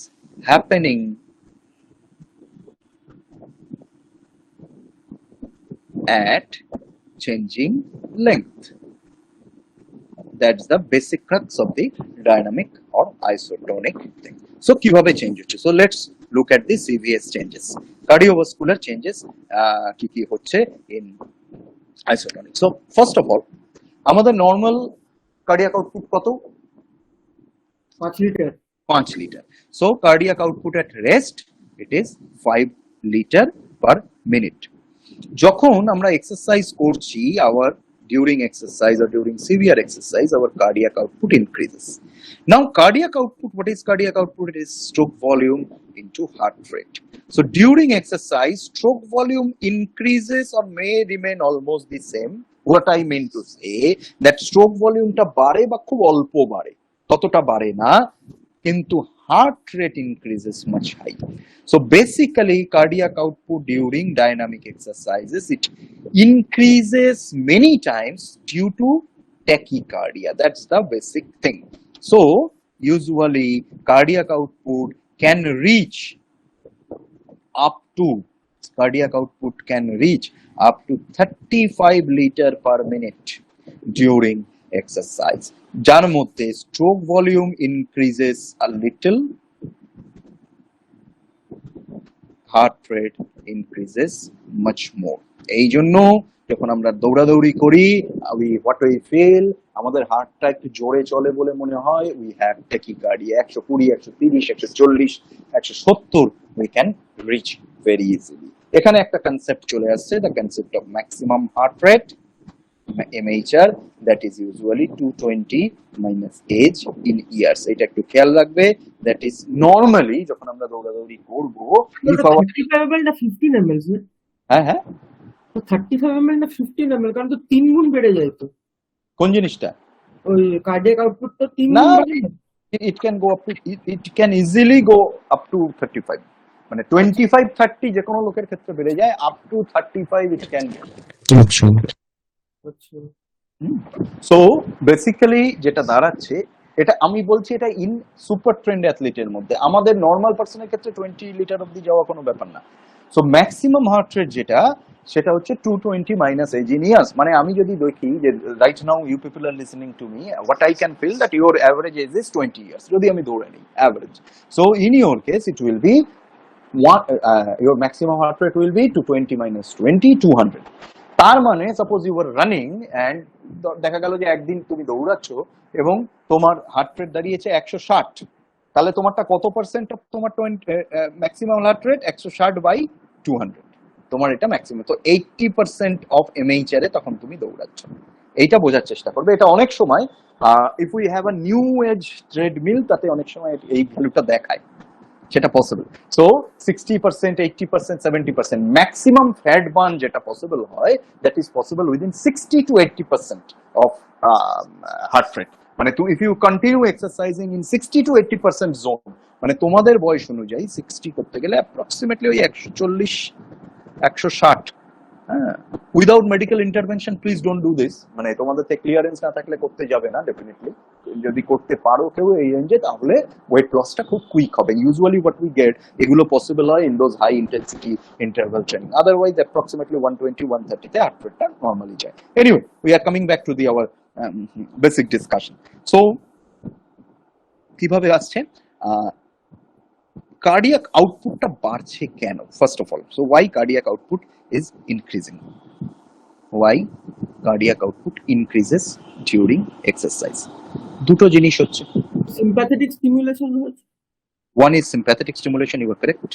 happening at changing length. That's the basic crux of the dynamic or isotonic thing. So কিভাবে change হচ্ছে? So let's look at the CVS changes, cardiovascular changes কি হচ্ছে in isotonic. So first of all, আমাদের normal cardiac output কত? 5 litre. 5 litre. So cardiac output at rest, it is 5 liter per minute. যখন আমরা exercise করছি, our during exercise or during severe exercise, our cardiac output increases. Now cardiac output, what is cardiac output? It is stroke volume into heart rate. So during exercise, stroke volume increases or may remain almost the same. What I mean to say, that stroke volume টা বাড়ে বা খুব অল্প বাড়ে, ততটা বাড়ে না, কিন্তু heart rate increases much high. So basically cardiac output during dynamic exercises, it increases many times due to tachycardia. That's the basic thing. So usually cardiac output can reach up to 35 liter per minute during exercise. যার মধ্যে stroke volume increases a little, heart rate increases much more. এই জন্য যখন আমরা দৌড়াদৌড়ি করি, what we feel, আমাদের হার্টটা একটু জোরে চলে বলে মনে হয়, we have tachycardia. 120, 130, 140, 170 we can reach very easily. এখানে একটা কনসেপ্ট চলে আসছে, the concept of maximum heart rate, MHR, that is usually 220 minus age in years. এটা একটু খেয়াল রাখবে, that is normally যখন আমরা দৌড়াদৌড়ি করব, if our 35 ml না 15 ml? হ্যাঁ তো 35 ml না 15 ml, কারণ তো 3 গুণ বেড়ে যায় তো কোন জিনিসটা, ওই কার্ডিয়াক আউটপুট তো 3 না, গুণ বেড়ে যায়। it can go up to, it can easily go up to 35, মানে 25-30 যে কোনো লোকের ক্ষেত্রে বেড়ে যায়, up to 35 it can go. আচ্ছা। সো বেসিক্যালি যেটা দাঁড়াচ্ছে, এটা আমি বলছি এটা ইন সুপার ট্রেন্ড অ্যাথলিটের মধ্যে, আমাদের নর্মাল পার্সনের ক্ষেত্রে 20 লিটার অবধি যাওয়া কোনো ব্যাপার না। সো ম্যাক্সিমাম হার্ট রেট যেটা, সেটা হচ্ছে 220 মাইনাস এজ ইন ইয়ার্স। মানে আমি যদি দেখি যে right now you people are listening to me, what I can feel that your average age is 20 years, যদি আমি ধরে নিই average. So in your case it will be your maximum heart rate will be 220 minus 20, 200. তার মানে suppose you are running and দেখা গেল যে একদিন তুমি দৌড়াচ্ছ এবং তোমার হার্ট রেট দাঁড়িয়েছে 160, তাহলে তোমারটা কত পার্সেন্ট অফ তোমার ম্যাক্সিমাম হার্ট রেট? 160 বাই 200, তোমার এটা ম্যাক্সিমাম। তো 80% অফ MHR এ তখন তুমি দৌড়াচ্ছ, এইটা বোঝার চেষ্টা করবে। এটা অনেক সময় if we have a new age treadmill, তাতে অনেক সময় এই ভ্যালুটা দেখায়, সেটা possible. So 60%, 80%, 70% maximum fat burn যেটা পসিবল হয়, that is possible within 60 to 80% of heart rate. মানে if you continue exercising in 60 to 80% zone, মানে তোমাদের বয়স অনুযায়ী 60 করতে গেলে অ্যাপ্রক্সিমেটলি ওই 140, 160, হ্যাঁ, without medical intervention. Please don't do this, মানে তোমাদের ক্লিয়ারেন্স না থাকলে করতে যাবে না ডেফিনেটলি। যদি করতে পারো কেউ এই রেঞ্জে, তাহলে ওয়েট লসটা খুব কুইক হবে। ইউজুয়ালি হোয়াট উই গেট, এগুলো পসিবল হয় in those high intensity interval training. Otherwise approximately 120, 130 তে হার্ট রেটটা নর্মালি যায়। Anyway, we are coming back to the our basic discussion. So কিভাবে আসছে কার্ডিয়াক আউটপুটটা বাড়ছে কেন? First of all, so why cardiac output is increasing? Why cardiac output increases during exercise? দুটো জিনিস হচ্ছে, সিম্প্যাথেটিক স্টিমুলেশন হচ্ছে। one is sympathetic stimulation, you are correct,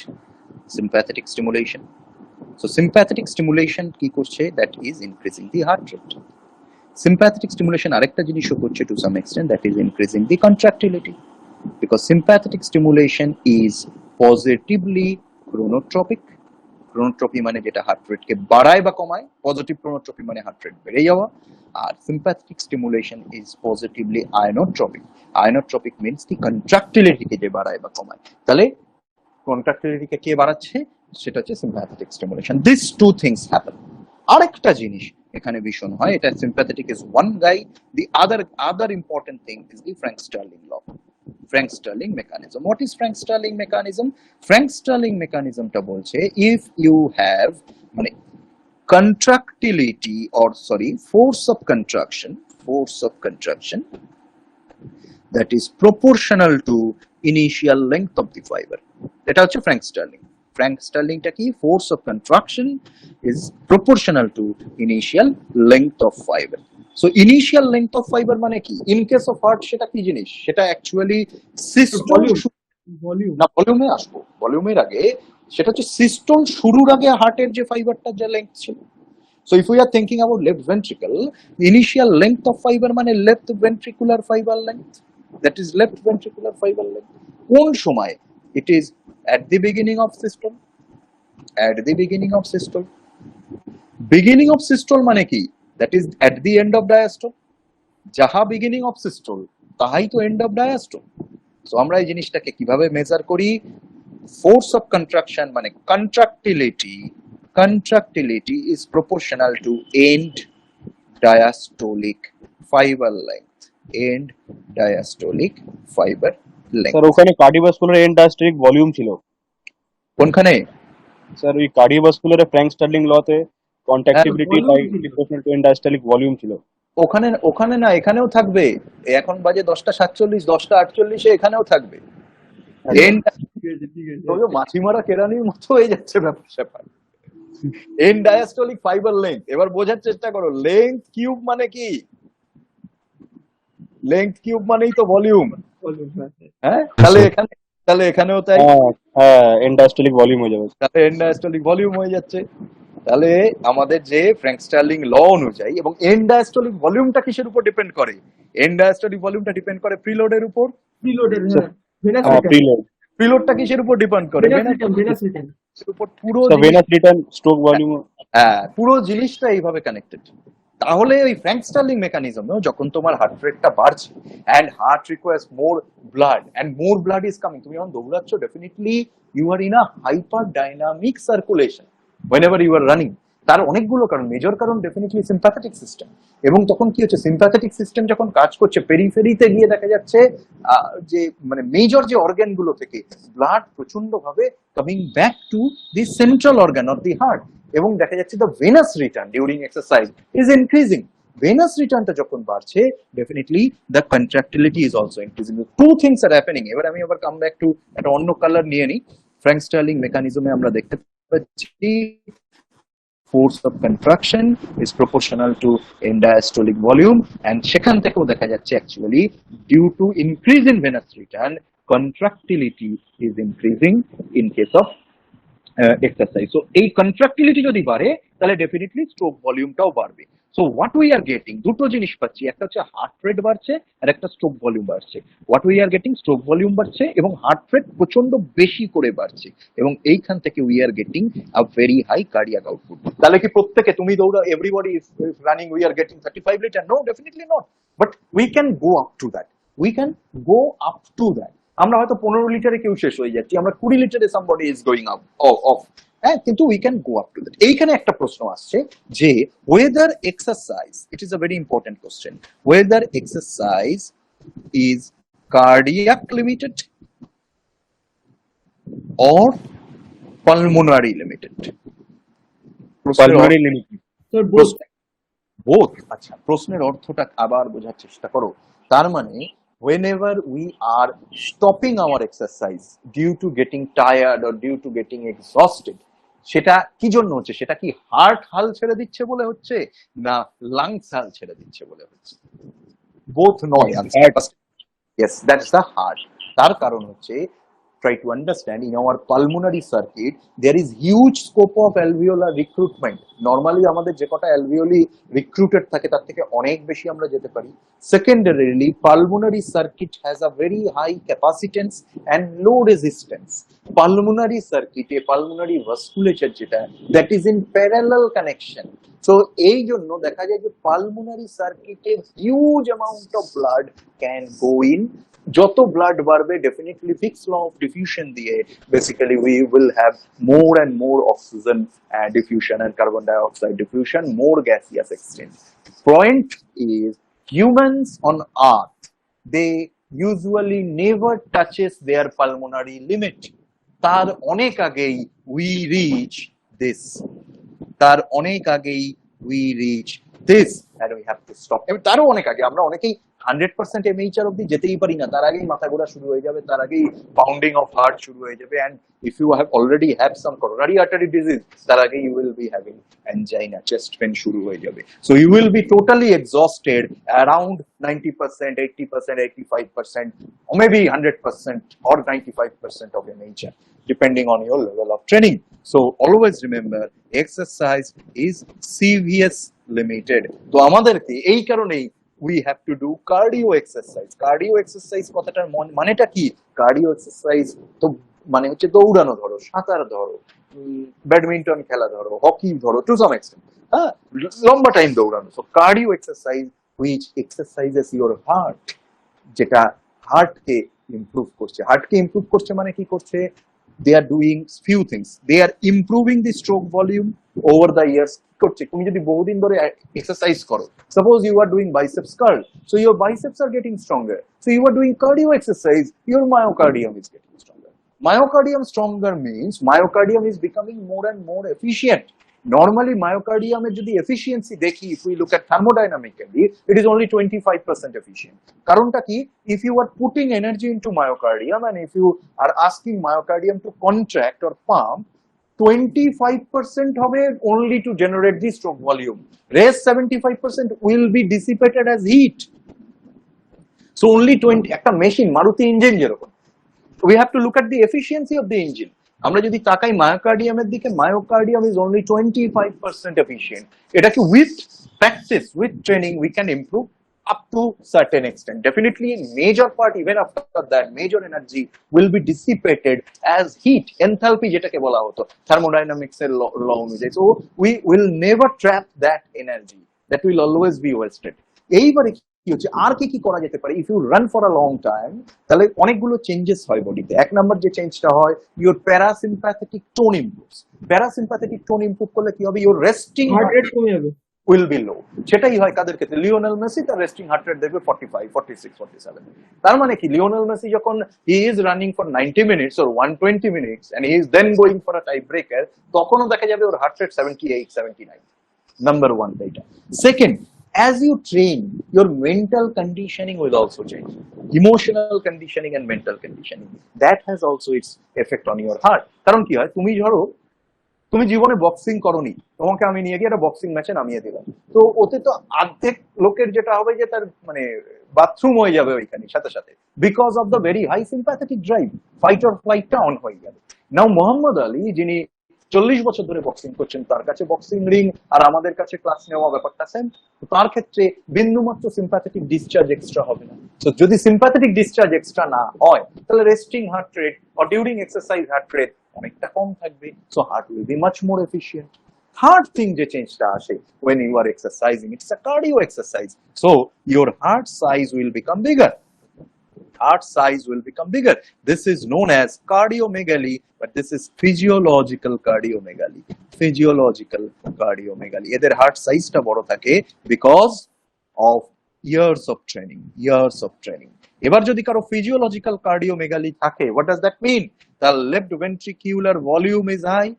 sympathetic stimulation. So sympathetic stimulation কি করছে? That is increasing the heart rate. Sympathetic stimulation আরেকটা জিনিসও করছে to some extent, that is increasing the contractility, because sympathetic stimulation is positively chronotropic ক্রোনোট্রপি মানে যেটা heart রেটকে বাড়ায় বা কমায়, পজিটিভ ক্রোনোট্রপি মানে হার্ট রেট বেড়ে যাওয়া, আর sympathetic stimulation is positively inotropic. Inotropic means কি কন্ট্রাক্টিলিটিকে যে বাড়ায় বা কমায়। তাহলে কন্ট্রাক্টিলিটিকে কে বাড়াচ্ছে, সেটা হচ্ছে sympathetic stimulation. This two things happen. আরেকটা জিনিস এখানে ভীষণ হয়, এটা sympathetic is one guy, the other important thing is the Frank Starling law, Frank Starling mechanism. What is Frank Starling mechanism? Frank Starling মেকানিজমটা বলছে ইফ ইউ হ্যাভ মানে contractility or sorry force of contraction that is proportional to initial length of the fiber, এটা হচ্ছে Frank Sterling. Frank স্টার্লিংটা কি? Force of contraction is proportional to initial length of fibre. So initial length of fibre মানে কি? In case of heart সেটা কি জিনিস? সেটা actually system, volume. না ভলিউমে আসবো, ভলিউমের আগে সেটা হচ্ছে সিস্টল শুরুর আগে হার্টের যে ফাইবারটা যা লেংথ ছিল। So if we are thinking about left ventricle, the initial length of fiber মানে left ventricular fiber length, that is left ventricular fiber length. কোন সময়? It is at the beginning of systole, at the beginning of systole. Beginning of systole মানে কি? That is at the end of diastole. যাহা beginning of systole তাহাই তো end of diastole. So আমরা এই জিনিসটাকে কিভাবে মেজার করি? Force of contraction মানে contractility is proportional to end diastolic fiber length, end diastolic fiber length. Sir ওখানে কার্ডিওভাস্কুলার এন্ড ডায়াস্টলিক ভলিউম ছিল কোনখানে? স্যার ওই কার্ডিওভাস্কুলার ফ্র্যাঙ্ক স্টার্লিং লতে contractibility proportional to end diastolic volume ছিল। ওখানে না, এখানেও থাকবে। এখন বাজে 10:47, 10:48 এখানেও থাকবে। এন্ড মাছি মারা কেরানির মতো হয়ে যাচ্ছে ব্যাপার। এন্ড ডায়াস্টলিক ফাইবার লেংথ, এবার বোঝার চেষ্টা করো। লেংথ কিউব মানে কি? লেংথ কিউব মানেই তো ভলিউম। হ্যাঁ, তাহলে এখানেও তাই, হ্যাঁ এন্ড ডায়াস্টলিক ভলিউম হয়ে যাবে। তাহলে এন্ড ডায়াস্টলিক ভলিউম হয়ে যাচ্ছে। তাহলে আমাদের যে ফ্র্যাঙ্ক স্টার্লিং ল অনুযায়ী, এবং এন্ড ডায়াস্টলিক ভলিউমটা কিসের উপর ডিপেন্ড করে? এন্ড ডায়াস্টলিক ভলিউমটা ডিপেন্ড করে প্রিলোডের উপর। প্রিলোডটা কিসের উপর ডিপেন্ড করে? ভেনাস উপর। পুরো ভেনাস রিটার্ন স্ট্রোক ভলিউম, হ্যাঁ পুরো জিনিসটা এইভাবে কানেক্টেড। তাহলে ওই ফ্র্যাঙ্ক স্টার্লিং মেকানিজম যখন তোমার হার্ট রেটটা বাড়ছে and heart requires more blood and more blood is coming, তুমি যখন দৌড়াচ্ছ definitely you are in a hyper dynamic circulation whenever you are running। তার অনেকগুলো কারণ, মেজর কারণ ডেফিনেটলি সিম্প্যাথেটিক সিস্টেম। এবং তখন কি হচ্ছে, সিম্প্যাথেটিক সিস্টেম যখন কাজ করছে, পেরিফেরিতে গিয়ে দেখা যাচ্ছে যে মানে মেজর যে অর্গান গুলো থেকে ব্লাড প্রচন্ড ভাবে coming back to the central organ of the heart, এবং দেখা যাচ্ছে the venous return during exercise is increasing. Venous রিটার্নটা যখন বাড়ছে definitely the contractility is also increasing. Two things are happening. এবার আমি আবার কাম ব্যাক টু একটা অন্য কালার নিয়ে নিই। ফ্র্যাঙ্ক স্টার্লিং মেকানিজমে আমরা দেখতে পাচ্ছি force of contraction is proportional to end diastolic volume, and সেখান থেকেও দেখা যাচ্ছে actually due to increase in venous return contractility is increasing in case of exercise. So এই contractility যদি বাড়ে তাহলে definitely stroke ভলিউমটাও বাড়বে। So what we are getting, দুটো জিনিস পাচ্ছি, একটা হচ্ছে হার্ট রেট বাড়ছে আর একটা স্ট্রোক ভলিউম বাড়ছে। What we are getting, stroke volume বাড়ছে এবং হার্ট রেট প্রচন্ড বেশি করে বাড়ছে, এবং এইখান থেকে we are getting a very high cardiac output। তাহলে কি প্রত্যেকে তুমি দৌড়া everybody is running we are getting 35 liter? No, definitely not, but we can go up to that, we can go up to that। আমরা হয়তো 15 লিটারে কেউ শেষ হয়ে যাচ্ছি, আমরা 20 লিটারে somebody is going up off, হ্যাঁ, কিন্তু we can go up to that। এইখানে একটা প্রশ্ন আসছে যে whether exercise, it is a very important question, whether exercise is cardiac limited or pulmonary limited? Pulmonary limited. Both. আচ্ছা, প্রশ্নের অর্থটা আবার বোঝার চেষ্টা করো। তার মানে whenever we are stopping our exercise due to getting tired or due to getting exhausted, সেটা কি জন্য হচ্ছে? সেটা কি হার্ট হাল ছেড়ে দিচ্ছে বলে হচ্ছে, না লাংস হাল ছেড়ে দিচ্ছে বলে হচ্ছে? বোথ নয়। Yes, that's the heart। তার কারণ হচ্ছে try to understand in our pulmonary circuit there is huge scope of alveolar recruitment. Normally আমাদের যে কটা alveoli recruited থাকে তার থেকে অনেক বেশি আমরা যেতে পারি. Secondarily, pulmonary circuit has a very high capacitance and low resistance. Pulmonary circuit, a pulmonary vasculature যেটা, that is in parallel connection. So এই জন্য দেখা যায় যে pulmonary circuit a huge amount of blood can go in. যত blood বাড়বে definitely Fick's law of diffusion দিয়ে basically we will have more and more oxygen diffusion and carbon dioxide diffusion, more gaseous exchange. Point is humans on earth, they usually never touches their pulmonary limit. তার অনেক আগেই we reach this. তার অনেক আগেই we reach this and we have to stop. তারও অনেক আগে আমরা অনেকেই 100% MHR অব্দি যেতেই পারি না, তার আগেই মাথা ঘোরা শুরু হয়ে যাবে, তার আগেই পাউন্ডিং অফ হার্ট শুরু হয়ে যাবে, and if you have already have some coronary artery disease তার আগে you will be having angina, chest pain শুরু হয়ে যাবে. So you will be totally exhausted around 90%, 80%, 85% or maybe 100% or 95% of MHR depending on your level of training. So always remember exercise is CVS limited. তো আমাদেরকে এই কারণেই we have to do cardio exercise. Cardio exercise কথাটার মানেটা কি? Cardio exercise তো মানে হচ্ছে দৌড়ানো ধরো, সাঁতার ধরো, ব্যাডমিন্টন খেলা ধরো, হকি ধরো, টু সাম এক্সটেন্ট, হ্যাঁ, লম্বা টাইম দৌড়ানো. So cardio exercise which exercises your heart, যেটা হার্টকে ইমপ্রুভ করছে. হার্টকে ইমপ্রুভ করছে মানে কি করছে? They are doing few things. They are improving the stroke volume over the years. করছে তুমি যদি বহুদিন ধরে এক্সারসাইজ করো, suppose you are doing biceps curl, so your biceps are getting stronger, so you are doing cardio exercise, your myocardium is getting stronger. Myocardium stronger means myocardium is becoming more and more efficient. Normally myocardium এর যদি efficiency দেখি, if we look at thermodynamically, it is only 25% efficient. কারণটা কি? If you are putting energy into myocardium and if you are asking myocardium to contract or pump, 25% হবে only to generate the stroke volume. Rest 75% will be dissipated as heat. So only 20, একটা machine Maruti engine যেরকম, we have to look at the efficiency of the engine. আমরা যদি তাকাই মায়োকার্ডিয়ামের দিকে, myocardium is only 25% efficient. এটাকে with practice, with training we can improve up to certain extent. Definitely major part, even after that, major energy will be dissipated as heat, enthalpy যেটাকে বলা হতো thermodynamics এর ল অনুযায়ী. So we will never trap that energy, that will always be wasted. এইবারে কি হচ্ছে, আর কি করা যেতে পারে? If you run for a long time, তাহলে অনেকগুলো চেঞ্জেস হয় বডিতে. এক নাম্বার যে চেঞ্জটা হয়, your parasympathetic tone improves. Parasympathetic tone improve করলে কি হবে? ইউর রেস্টিং হার্ট রেট কমে যাবে, will be low. সেটাই হয় কাদের ক্ষেত্রে? লিওনেল মেসি, তার রেস্টিং হার্ট রেট দেখবে 45, 46, 47. তার মানে কি? লিওনেল মেসি যখন he is running for 90 minutes or 120 minutes and he is then going for a tie breaker, তখনও দেখা যাবে ওর হার্ট রেট 78, 79. নাম্বার 1 এটা. Second, as you train, your mental conditioning will also change. Emotional conditioning and mental conditioning, that has also its effect on your heart. কারণ কি হয়, তুমি ধরো তুমি জীবনে বক্সিং করনি, তোমাকে আমি নিয়ে গিয়ে একটা বক্সিং ম্যাচে নামিয়ে দিলাম, তো ওতে তো অর্ধেক লোকের যেটা হবে যে তার মানে বাথরুম হয়ে যাবে ওইখানে সাথে সাথে, because of the very high sympathetic drive, fight or ফ্লাইটটা অন হয়ে যাবে। নাও মোহাম্মদ আলী, যিনি 40 বছর ধরে বক্সিং করছেন, তার কাছে বক্সিং রিং আর আমাদের কাছে ক্লাস নেওয়া ব্যাপারটা সেম। তার ক্ষেত্রে বিন্দুমাত্র সিম্প্যাথেটিক ডিসচার্জ এক্সট্রা হবে না। তো যদি সিম্প্যাথেটিক ডিসচার্জ এক্সট্রা না হয়, তাহলে resting heart rate or during exercise heart rate অনেকটা কম থাকবে। So heart will be much more efficient. Third thing যে চেঞ্জটা আসে when you are exercising, it's a cardio exercise, so your heart size will become bigger. Heart size will become bigger. This is known as cardiomegaly, but this is physiological cardiomegaly. Physiological cardiomegaly. এদের heart size টা বড় থাকে because of years of training. Years of training. এবার যদি কারো physiological cardiomegaly থাকে, what does that mean? The left ventricular volume is high.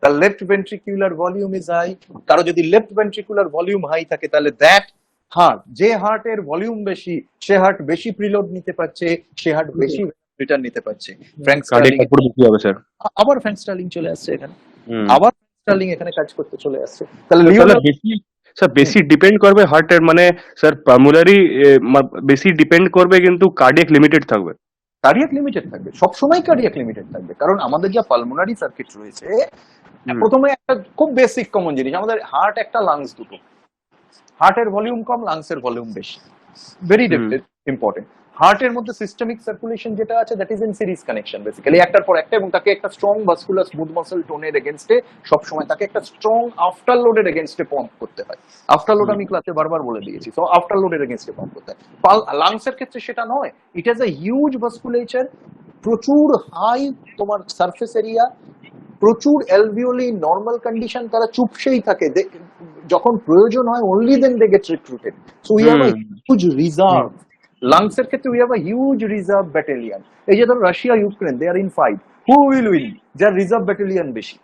The left ventricular volume is high. কারো যদি left ventricular volume high থাকে, তাহলে that হার্ট, যে হার্টের ভলিউম বেশি, সে হার্ট বেশি প্রিলোড নিতে পারছে, সে হার্ট বেশি রিটার্ন নিতে পারছে। ফ্র্যাঙ্ক স্টার্লিং, আবার ফ্র্যাঙ্ক স্টার্লিং চলে আসছে এখানে, আবার স্টার্লিং এখানে কাজ করতে চলে আসছে। তাহলে স্যার বেশি ডিপেন্ড করবে হার্টের, মানে স্যার পালমোনারি বেশি ডিপেন্ড করবে কিন্তু কার্ডিয়াক লিমিটেড থাকবে। কার্ডিয়াক লিমিটেড থাকবে, সবসময় কার্ডিয়াক লিমিটেড থাকবে, কারণ আমাদের যা পালমোনারি সার্কিট রয়েছে, প্রথমে একটা খুব বেসিক কমন জিনিস, আমাদের হার্ট একটা, লাংস দুটো। হার্টের ভলিউম কম, লাংসের ভলিউম বেশি, ভেরি ইম্পর্টেন্ট। হার্টের মধ্যে সিস্টেমিক সার্কুলেশন যেটা আছে, that is in series connection basically, একটার পর একটা, এবং তাকে একটা স্ট্রং ভাস্কুলার স্মুথ মাসল টোনের এগেনস্টে সবসময় তাকে একটা স্ট্রং আফটার লোডের এগেনস্টে পাম্প করতে হয়। আফটার লোড আমি ক্লাসে বারবার বলে দিয়েছি, তো আফটার লোডের এগেনস্টে পাম্প করতে হয়। লাংসের ক্ষেত্রে সেটা নয়, ইট হ্যাজ এ হিউজ ভাস্কুলেচার, প্রচুর হাই তোমার সারফেস এরিয়া, প্রচুর অ্যালভিওলি নর্মাল কন্ডিশন, তারা চুপসেই থাকে, যখন প্রয়োজন হয় only then they get recruited. So we have a huge reserve. লাংসের ক্ষেত্রে we have a huge reserve battalion. এই যে ধরো Russia Ukraine, they are in fight, who will win? যার রিজার্ভ ব্যাটালিয়ন বেশি।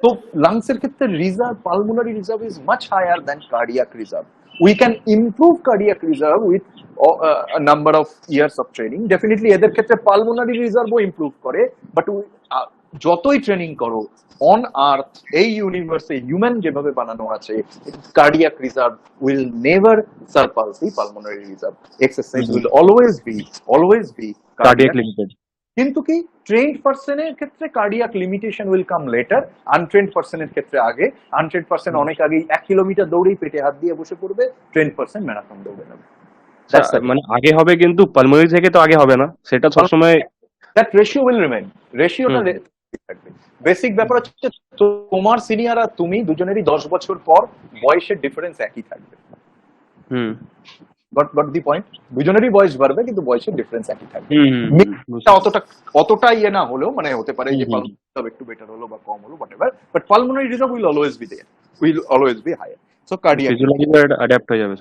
তো লাংসের ক্ষেত্রে reserve, pulmonary reserve is much higher than cardiac reserve. We can improve cardiac reserve with a number of years of training. Definitely এদের ক্ষেত্রে pulmonary রিজার্ভও improve করে, but যতই training করো অন আর্থ, এই ইউনিভার্সে হিউম্যান যেভাবে বানানো আছে, cardiac reserve will never surpass the pulmonary reserve. Exercise will always be cardiac limited. কিন্তু কি ট্রেন্ড পার্সনের ক্ষেত্রে cardiac limitation will come later, untrained পার্সনের ক্ষেত্রে আগে। আনট্রেন্ড পার্সন অনেক আগেই 1 কিলোমিটার দৌড়েই পেটে হাত দিয়ে বসে পড়বে, ট্রেন্ড পার্সন ম্যারাথন দৌড়ে নেবে। মানে আগে হবে, কিন্তু পালমোনারি থেকে তো আগে হবে না, সেটা সবসময় দ্যাট রেশিও উইল রিমেইন, রেশিওটা থাকবে। বেসিক ব্যাপার হচ্ছে তোমার সিনিয়র আর তুমি দুজনেরই 10 বছর পর বয়সের ডিফারেন্স একই থাকবে। গট দি পয়েন্ট, দুজনেরই বয়স বাড়বে কিন্তু বয়সের ডিফারেন্স একই থাকবে। অতটা ইয়ে না হলেও, মানে হতে পারে যে পালমোনারি একটু বেটার হলো বা কম হলো, whatever, but pulmonary reserve will always be there, will always be higher. So cardiac physiological adapt হয়ে যাবে,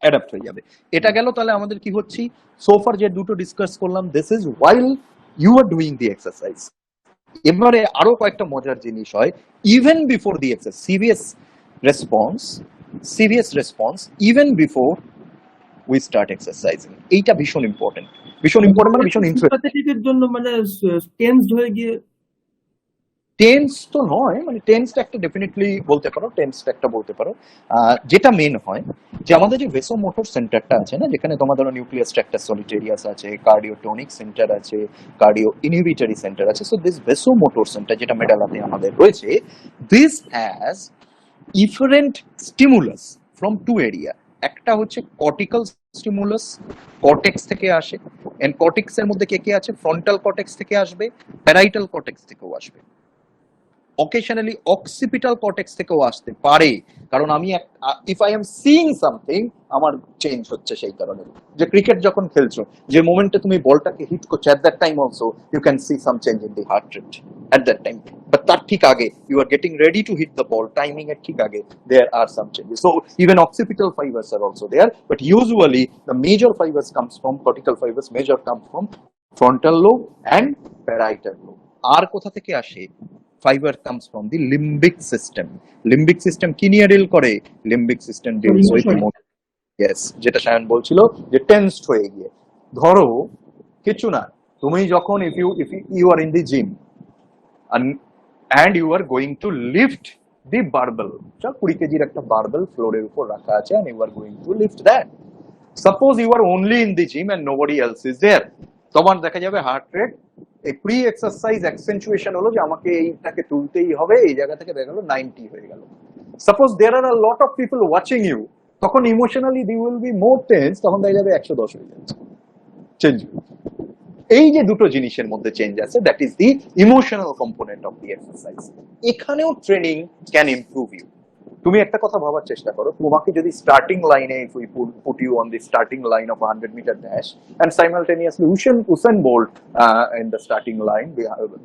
অ্যাডাপ্ট হয়ে যাবে। এটা গেল। তাহলে আমাদের কি হচ্ছে, সোফার যে দুটো ডিসকাস করলাম, this is while you are doing the exercise. এবারে আরো কয়েকটা মজার জিনিস হয়, even before the exercise, serious response even before we start exercising. এইটা ভীষণ ইম্পর্টেন্ট, মানে ভীষণ ইন্টারেস্টের জন্য, মানে টেন্সড হয়ে গিয়ে, টেন্স তো নয়, মানে টেন্সটা একটা ডেফিনেটলি বলতে পারো, যেটা মেন হয় যে আমাদের যে ভেসোমোটর সেন্টারটা আছে না, যেখানে তোমার ধরো নিউক্লিয়াস ট্র্যাক্টাস সলিটেরিয়াস আছে, কার্ডিওটোনিক সেন্টার আছে, কার্ডিও ইনহিবিটরি সেন্টার আছে। সো দিস ভেসোমোটর সেন্টার যেটা মেডালাতে আমাদের রয়েছে, this has efferent stimulus from 2 area. একটা হচ্ছে কর্টিক্যাল স্টিমুলাস, কর্টেক্স থেকে আসে, এন্ড কর্টেক্স এর মধ্যে কে কে আছে, ফ্রন্টাল কর্টেক্স থেকে আসবে, প্যারাইটাল কর্টেক্স থেকেও আসবে, অকেশনালি অক্সিপিটাল কর্টেক্স থেকেও আসতে পারে। কারণ আমি if I am seeing something, আমার চেঞ্জ হচ্ছে সেই কারণে। যে ক্রিকেট যখন খেলছো, যে মোমেন্টে তুমি বলটাকে হিট করছো, at that time also you can see some change in the heart rate at that time, but তার ঠিক আগে you are getting ready to hit the ball, timing এর ঠিক আগে there are some changes. So even occipital fibers are also there, but usually the major fibers comes from cortical fibers, major come from frontal lobe and parietal lobe. আর কোথা থেকে আসে? Fiber comes from the limbic system. Limbic system কি নিয়ে deal করে? Limbic system deals with emotion. Yes, যেটা সায়ন বলছিল যে tensed হয়ে গিয়ে। ধরো কিছু না, তুমি যখন if you are in the gym and you are going to lift the barbell, 20 কেজির একটা বারবেল ফ্লোরের উপর রাখা আছে, and you are going to lift that. Suppose you are only in the gym and nobody else is there, তখন দেখা যাবে heart rate এই প্রি এক্সারসাইজ অ্যাকসেন্টুয়েশন হলো যে আমাকে এইটাকে তুলতেই হবে, এই জায়গা থেকে দেখা গেল 90 হয়ে গেল। Suppose there are a lot of people watching you, তখন emotionally they will be more tense, তখন দেখা যাবে 110 হয়ে যাচ্ছে, চেঞ্জ। এই যে দুটো জিনিসের মধ্যে চেঞ্জ আছে, that is the emotional component of the exercise. এখানেও ট্রেনিং ক্যান ইমপ্রুভ ইউ। তুমি একটা কথা ভাবার চেষ্টা করো, তোমাকে যদি স্টার্টিং লাইনে, if we put you on the starting line of a 100-meter dash and simultaneously Usain Bolt in the starting line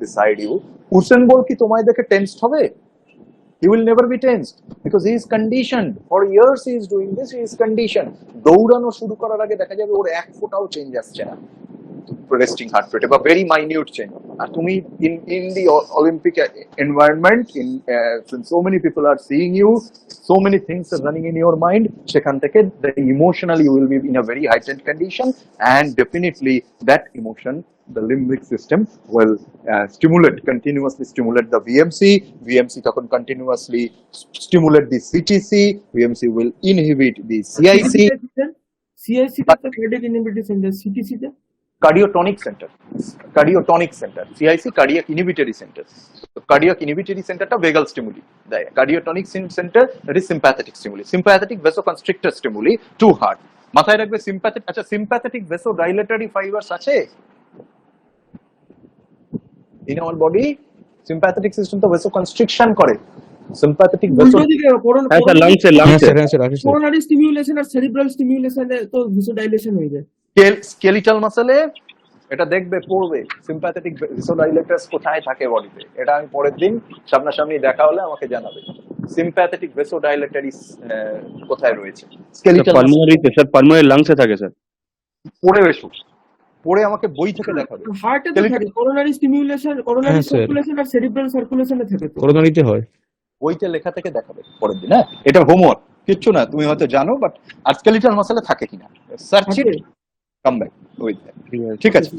beside you, Usain Bolt কি তোমায় দেখে টেন্সড হবে? He will never be tensed because he is conditioned. For years he is doing this, he is conditioned. দৌড়ানো শুরু করার আগে দেখা যাবে ওর 1 ফুটাও চেঞ্জ আসছে না রেস্টিং হার্ট রেটে, বা ভেরি মাইনিউট চেঞ্জ। আর তুমি in the Olympic environment, since so many people are seeing you, so many things are running in your mind, সেখান থেকে emotionally you will be in a very heightened condition, and definitely that emotion, the limbic system will continuously stimulate the VMC তখন continuously stimulate the CTC, VMC will inhibit the CIC CIC তে cardiac inhibitory centre, CTC তে cardiotonic center, CIC cardiac inhibitory center. So cardiac inhibitory center টা vagal stimuli দেয়, cardiotonic center that is sympathetic stimuli, sympathetic vasoconstrictor stimuli to heart. মাথায় রাখবে sympathetic, আচ্ছা sympathetic vasodilatory fibers আছে in our body, sympathetic system তো vasoconstriction করে, sympathetic উল্টো দিকে হ্যাঁ স্যার লাংসে কোরোনারি স্টিমিউলেশন আর সেরিব্রাল স্টিমিউলেশনে তো ভেসোডাইলেশন হয়ে যায়। স্কেলিটাল মাসলে এটা দেখবে পড়বে সিম্প্যাথেটিক ভেসোডাইলেটার্স কোথায় থাকে বডিতে, এটা আমি পরের দিন সামনাসামনি দেখা হলে আমাকে জানাবে সিম্প্যাথেটিক ভেসোডাইলেটারি কোথায় রয়েছে। স্কেলিটাল পালমোনারিতে স্যার, পালমোনারি লাংসে থাকে স্যার। পড়ে এসো, পড়ে আমাকে বই থেকে দেখাবে। হার্টে তো থাকে কোরোনারি স্টিমিউলেশন, কোরোনারি সার্কুলেশন আর সেরিব্রাল সার্কুলেশনে থাকে তো। কোরোনারিতে হয়, বইতে লেখা থেকে দেখাবে পরের দিন। হ্যাঁ, এটা হোমওয়ার্ক, কিচ্ছু না, তুমি হয়তো জানো, বাট আর স্কেলিটাল মাসলে থাকে কিনা search it, come back with that. ঠিক আছে,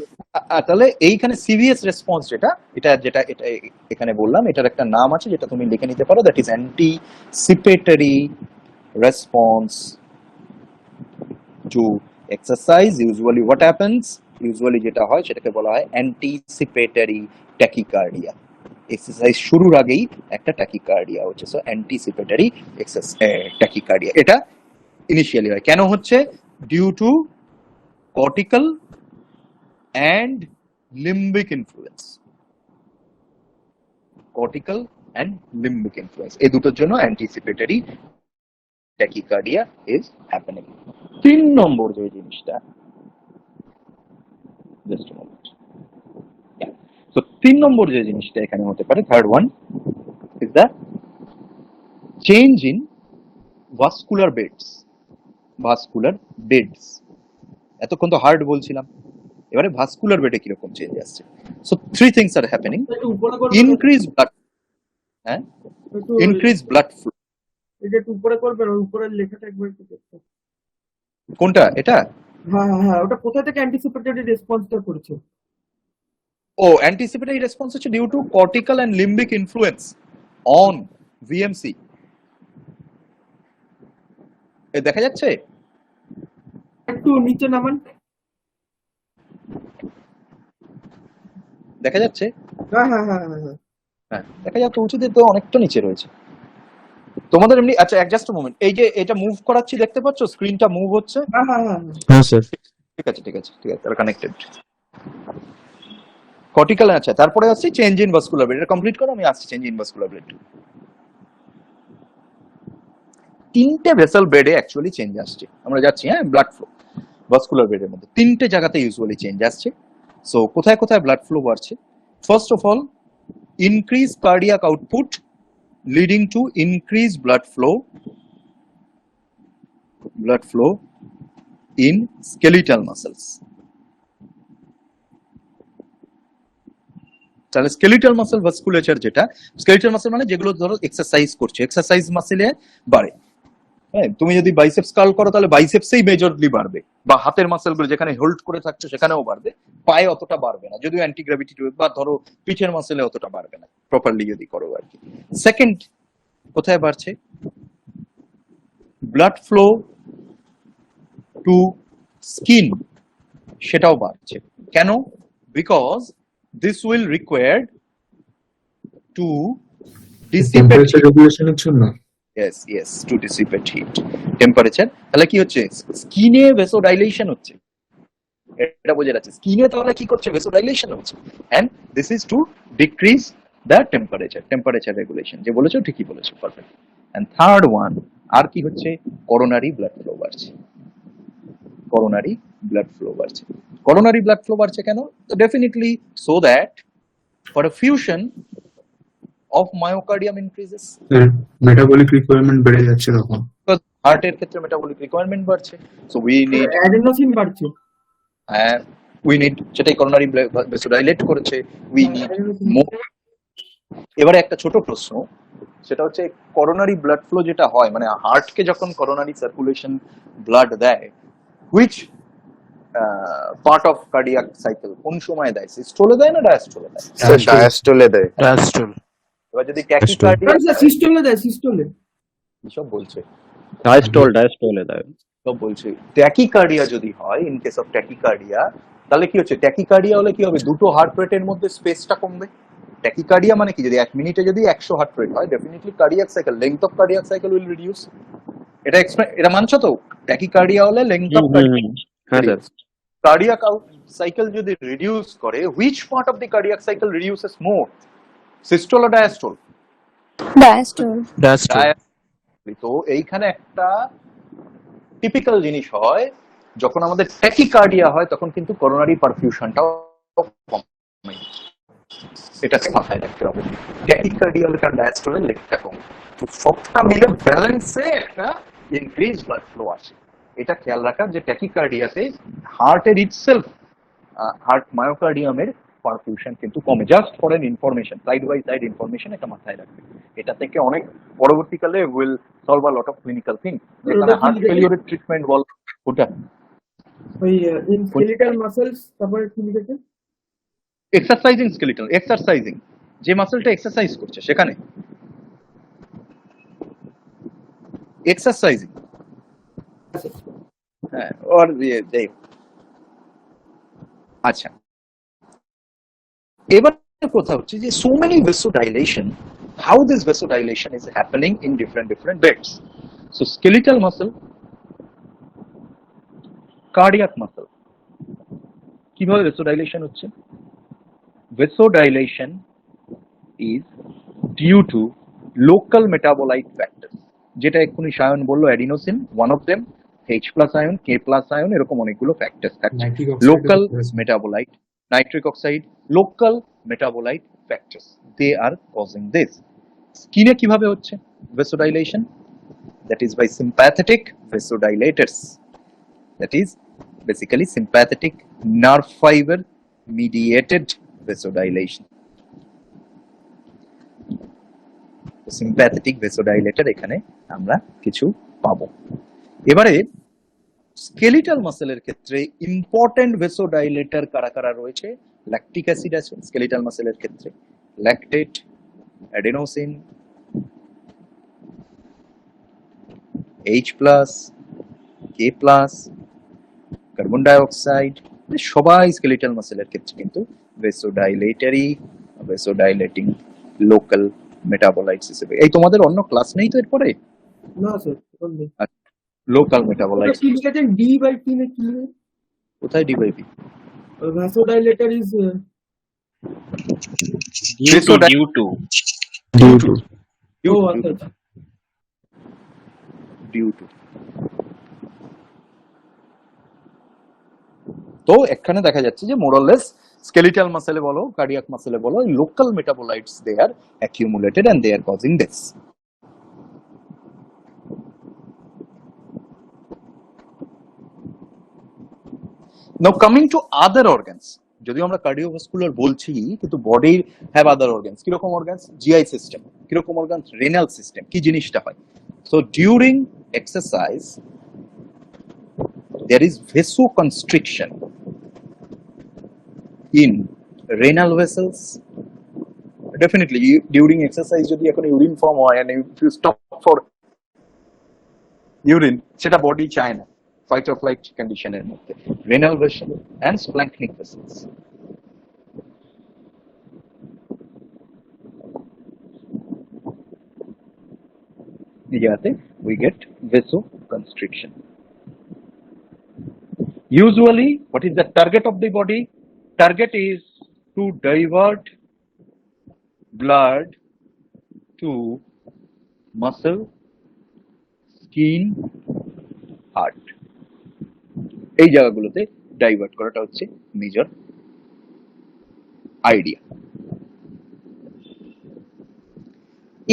তাহলে এইখানে সিভিএস রেসপন্স যেটা এখানে বললাম, এটার একটা নাম আছে যেটা তুমি লিখে নিতে পারো, that is anticipatory response to exercise. Usually what happens, usually যেটা হয় সেটাকে বলা হয় অ্যান্টিসিপেটরি ট্যাকিকার্ডিয়া। এক্সারসাইজ শুরুর আগেই একটা ট্যাকিকার্ডিয়া হচ্ছে, সো অ্যান্টিসিপেটরি ট্যাকিকার্ডিয়া এটা ইনিশিয়ালি হয়। কেন হচ্ছে? Due to cortical and limbic influence, cortical and limbic influence, এই দুটোর জন্য anticipatory tachycardia is happening. 3 নম্বর যে জিনিসটা, just a moment, yeah. So 3 নম্বর যে জিনিসটা এখানে হতে পারে, third one is the change in vascular beds. এতক্ষণ তো হার্ট বলছিলাম, এবারে ভাস্কুলার বেডে কিরকম চেঞ্জ আসছে। So 3 things are happening: increase blood, হ্যাঁ, increase blood flow। এটা একটু উপরে করবেন, ওই উপরের লেখাটা একবার একটু দেখতে। কোনটা এটা? হ্যাঁ, ওটা কোথা থেকে অ্যান্টিসিপেটরি রেসপন্সটা করছে? ও, অ্যান্টিসিপেটরি রেসপন্স হচ্ছে due to cortical and limbic influence on VMC. এ দেখা যাচ্ছে? একটু নিচে নামান, দেখা যাচ্ছে? হ্যাঁ, দেখা যাচ্ছে, উঁচুতে তো অনেকটা নিচে রয়েছে তোমাদের এমনি। আচ্ছা, জাস্ট আ মোমেন্ট, এই যে এটা মুভ করাচ্ছি দেখতে পাচ্ছ, স্ক্রিনটা মুভ হচ্ছে। হ্যাঁ স্যার, ঠিক আছে, তাহলে কানেক্টেড। কর্টিক্যাল, আচ্ছা, তারপরে আসছে চেঞ্জ ইন ভাস্কুলার ব্লেড। এটা কমপ্লিট করো, আমি আসছি চেঞ্জ ইন ভাস্কুলার ব্লেড। 3টে ভেসেল বেডে অ্যাকচুয়ালি চেঞ্জ আসছে, আমরা যাচ্ছি, হ্যাঁ, ব্লাড ফ্লো ভাস্কুলার বেডের মধ্যে 3টে জায়গাতে ইউজুয়ালি চেঞ্জ আসছে। সো কোথায় কোথায় ব্লাড ফ্লো বাড়ছে? First of all, increase cardiac output leading to increased blood flow in skeletal muscles. তাহলে স্কেলিটাল মাসল ভাস্কুলেচার, যেটা স্কেলিটাল মাসল মানে যেগুলো ধরো এক্সারসাইজ করছে, এক্সারসাইজ মাসলে বাড়ে। হ্যাঁ, তুমি যদি বাইসেপস কার্ল করো তাহলে বাইসেপসেই মেজরলি বাড়বে, বা হাতের মাসলগুলো যেখানে হোল্ড করে থাকছো সেখানেও বাড়বে, পায়ে অতটা বাড়বে না, যদিও অ্যান্টি গ্র্যাভিটি, বা ধরো পিঠের মাসলে অতটা বাড়বে না প্রপারলি যদি করো আর কি। সেকেন্ড, কোথায় বাড়ছে? ব্লাড ফ্লো টু স্কিন, সেটাও বাড়ছে। কেন? Because this will required to dissipate temperature রেগুলেশনের জন্য। yes to dissipate heat, temperature। তাহলে কি হচ্ছে? স্কিনে ভেসোডাইলেশন হচ্ছে, এটা বোঝা যাচ্ছে। স্কিনে তাহলে কি করছে? ভেসোডাইলেশন হচ্ছে, and this is to decrease the temperature regulation। যে বলেছো ঠিকই বলেছো, পারফেক্ট। and third one, আর কি হচ্ছে? করোনারি ব্লাড ফ্লো বাড়ছে। করোনারি ব্লাড ফ্লো বাড়ছে কেন? তো definitely so that for a fusion of myocardium increases, metabolic requirement বেড়ে যাচ্ছে তখন, হার্টের ক্ষেত্রে মেটাবলিক রিকোয়ারমেন্ট বাড়ছে। সো উই নিড অ্যাডেনোসিন বাড়ছে, সেটাই করোনারি ভেসোডাইলেট করেছে, উই নিড মোর। এবারে একটা ছোট প্রশ্ন, সেটা হচ্ছে করোনারি ব্লাড ফ্লো যেটা হয়, মানে হার্টকে যখন করোনারি সার্কুলেশন ব্লাড দেয়, which part of cardiac cycle কোন সময় দেয়? সিস্টোলে দেয় না ডায়াস্টোলে দেয়? ডায়াস্টোলে দেয়। ডায়াস্টোল। এবার যদি ট্যাকিকার্ডিয়া, সিস্টোলে সব বলছে, ডায়াস্টোলে দেয়। সব বলছে, ট্যাকিকার্ডিয়া যদি হয়, ইন কেস অফ ট্যাকিকার্ডিয়া, তাহলে কি হচ্ছে, ট্যাকিকার্ডিয়া হলে কি হবে, দুটো হার্ট রেটের মধ্যে স্পেসটা কমবে। ট্যাকিকার্ডিয়া মানে কি, যদি 1 মিনিটে যদি 100 হার্ট রেট হয়, definitely cardiac cycle, length of cardiac cycle will reduce. এটা মানছো তো, ট্যাকিকার্ডিয়া হলে লেংথ অফ হ্যাঁ স্যার। কার্ডিয়াক সাইকেল যদি রিডিউস করে, which part of the cardiac cycle reduces more, systole or diastole? Diastole. তো এইখানে একটা টিপিক্যাল জিনিস হয়, যখন আমাদের ট্যাকিকার্ডিয়া হয় তখন কিন্তু করোনারি পারফিউশনটাও কমে, এটাকে মাথায় রাখতে হবে। ট্যাকিকার্ডিয়া হলে তার ডায়াস্টোলের লেগটা কম, তো সবটা মিলে ব্যালেন্সে একটা ইনক্রিজ ব্লাড ফ্লো আসে। এটা খেয়াল রাখা যে ট্যাকিকার্ডিয়াতে হার্টের ইটসেলফ, হার্ট মায়োকার্ডিয়ামের পারফিউশন কিন্তু কমে। Just for an information, side by side information, এটা মাথায় রাখবে। এটা থেকে অনেক পরবর্তীকালে will solve a lot of clinical thing, যেখানে হার্ট ফেলিওরের ট্রিটমেন্ট বল। ওটা ওই ইন স্কেলিটাল মাসলস, তারপরে কি লিখেছে? এক্সারসাইজিং স্কেলিটাল, এক্সারসাইজিং, যে মাসলটা এক্সারসাইজ করছে সেখানে এক্সারসাইজিং, হ্যাঁ, ওর যাই হোক। আচ্ছা, এবার কথা হচ্ছে যে so many vasodilation, how this vasodilation is happening in different beds. So skeletal muscle, cardiac muscle, কিভাবে vasodilation হচ্ছে? Vasodilation is due to local metabolite factors, যেটা এক্ষুনি সায়ন বললো, adenosine one of them, H plus ion, K plus ion, এরকম অনেকগুলো factors থাকছে। Local metabolite, nitric oxide, local metabolite factors, they are causing this. স্কিনে কিভাবে হচ্ছে vasodilation? That is by sympathetic vasodilators, that is basically sympathetic nerve fiber mediated vasodilation. Sympathetic vasodilator এখানে আমরা কিছু পাবো। এবারে স্কেলিটাল মাসেলের ক্ষেত্রে ইম্পর্টেন্ট ভেসোডাইলেটর কারা কারা রয়েছে? ল্যাকটিক অ্যাসিড আছে স্কেলিটাল মাসেলের ক্ষেত্রে, lactate, adenosine, H plus, K plus, carbon dioxide, সবাই স্কেলিটাল মাসেলের ক্ষেত্রে কিন্তু ভেসোডাইলেটরি, ভেসোডাইলেটিং লোকাল মেটাবোলাইটস হিসেবে। এই তোমাদের অন্য ক্লাস নেই তো এরপরে? না স্যার, বলুন। লোকাল মেটাবোলাইটস কি লিখেছেন? ডি বাই টি না কি? কোথায় D by P? Vasodilator is due to ও আচ্ছা। Due to. তো এখানে দেখা যাচ্ছে যে মোরলেস স্কেলিটাল মাসেলে বলো, কার্ডিয়াক মাসেলে বলো, local metabolites they are accumulated and they are causing this. Now coming to other organs, যদিও আমরা কার্ডিওভাস্কুলার বলছি কিন্তু বডি হ্যাভ আদার অর্গানস। কিরকম অর্গানস? GI system. কিরকম অর্গানস? Renal system. কি জিনিসটা হয়? So during exercise there is vasoconstriction in renal vessels. Definitely during exercise যদি এখন ইউরিন ফর্ম হয় and if you stop for urine, সেটা বডি চায় না, fight or flight কন্ডিশনের মধ্যে। renal vessel and splanchnic vessels, এই জায়গাতে we get vasoconstriction. Usually, what is the target of the body? Target is to divert blood to muscle, skin, heart. এই জায়গাগুলোতে divert করাটা হচ্ছে মেজর আইডিয়া।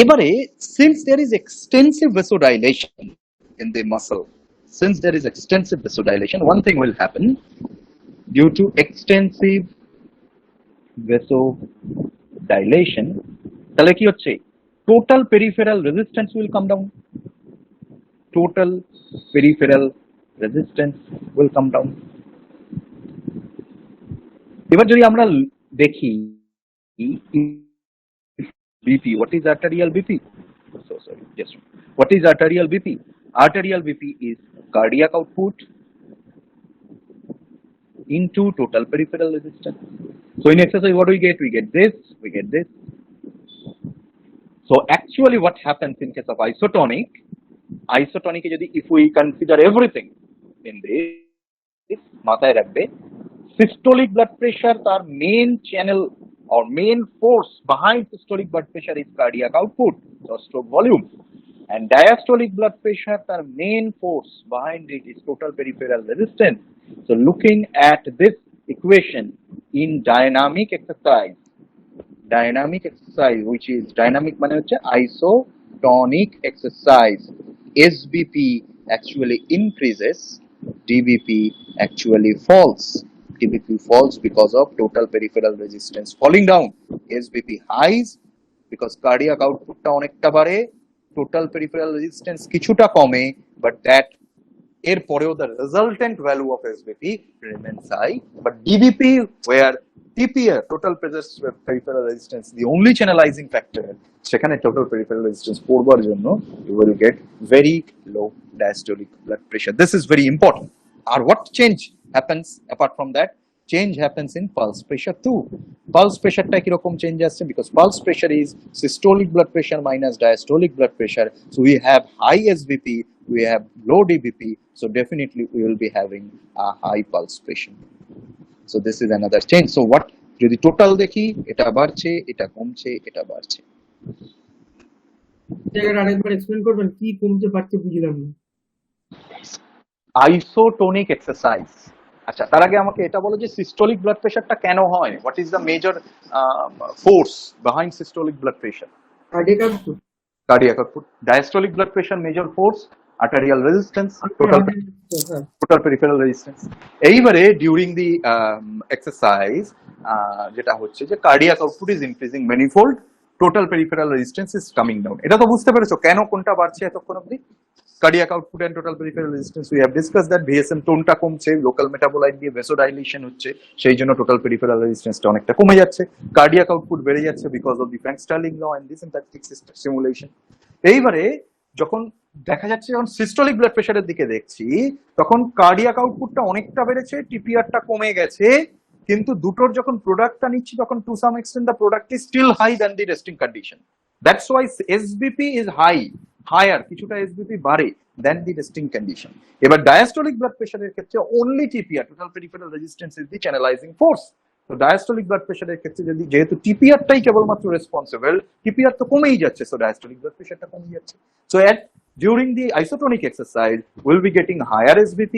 এবারে since there is extensive vasodilation in the muscle, since there is extensive vasodilation, one thing will happen due to extensive vasodilation, তাহলে কি হচ্ছে? Total peripheral resistance will come down. Total peripheral resistance will come down. এবার যদি আমরা দেখি BP, what is arterial BP? So sorry, just what is arterial BP? Arterial BP is cardiac output into total peripheral resistance. So in exercise, what do we get? We get this, we get this. So actually what happens in case of isotonic, if we consider everything in this, মাথায় রাখবে, systolic blood pressure, তার main channel or main force behind systolic blood pressure is cardiac output or stroke volume, and diastolic blood pressure, তার main force behind it is total peripheral resistance. So looking at this equation in dynamic exercise, which is dynamic মানে হচ্ছে isotonic exercise, SBP actually increases, DBP actually falls. DBP falls because of total peripheral resistance falling down. SBP highs because cardiac output টা অনেকটা বাড়ে, total peripheral resistance কিছুটা কমে, but that এরপরেও the resultant value of SBP remains high, but DBP, where TPR, total peripheral resistance, the only channelizing factor, সেখানে total peripheral resistance পড়বার জন্য you will get very low diastolic blood pressure. This is very important. Or what change happens apart from that? Change happens in pulse pressure too. Pulse pressure টা কিরকম change আসছে? Because pulse pressure is systolic blood pressure minus diastolic blood pressure. So we have high SBP, we have low DBP, so definitely we will be having a high pulse pressure. So this is another change. So what যদি total দেখি, এটা বাড়ছে, এটা কমছে, এটা বাড়ছে। জায়গাটা আরেকবার এক্সপ্লেইন করবেন, কি কমছে বাড়ছে বুঝলাম না। Isotonic exercise. আচ্ছা, তার আগে আমাকে এটা বলো যে সিস্টোলিক ব্লাড প্রেশারটা কেন হয়? What is the major force behind systolic blood pressure? Cardiac output. Diastolic blood pressure major force arterial resistance, total peripheral resistance. এইবারে ডিউরিং দি এক্সারসাইজ যেটা হচ্ছে যে cardiac output is increasing manifold, total peripheral resistance is coming down. এটা তো বুঝতে পেরেছো কেন কোনটা বাড়ছে এতক্ষণ অবধি? cardiac output and total peripheral resistance, we have discussed that VSM টোনটা কমছে, লোকাল মেটাবোলাইট দিয়ে ভেসোডাইলেশন হচ্ছে, সেই জন্য টোটাল পেরিফেরাল রেজিস্ট্যান্সটা অনেকটা কমে যাচ্ছে, কার্ডিয়াক আউটপুট বেড়ে যাচ্ছে because of the Frank Starling law and this sympathetic stimulation. এইবারে যখন দেখা যাচ্ছে, যখন সিস্টোলিক ব্লাড প্রেশারের দিকে দেখছি, তখন কার্ডিয়াক আউটপুটটা অনেকটা বেড়েছে, টিপিআরটা কমে গেছে, কিন্তু দুটোর যখন প্রোডাক্টটা নিচ্ছি তখন to some extent the product is still high than the resting condition. That's why SBP is high, higher, কিছুটা এসবিপি বাড়ে than the resting condition. এবার ডায়াস্টোলিক ব্লাড প্রেশারের ক্ষেত্রে only TPR, total peripheral resistance, is the channelizing force. তো diastolic blood প্রেশারের ক্ষেত্রে যদি যেহেতু টিপিআরটাই কেবলমাত্র রেসপন্সিবল, টিপিআর তো কমেই যাচ্ছে, সো ডায়াস্টোলিক ব্লাড প্রেশারটা কমে যাচ্ছে। So at during the isotonic exercise we'll be getting higher SBP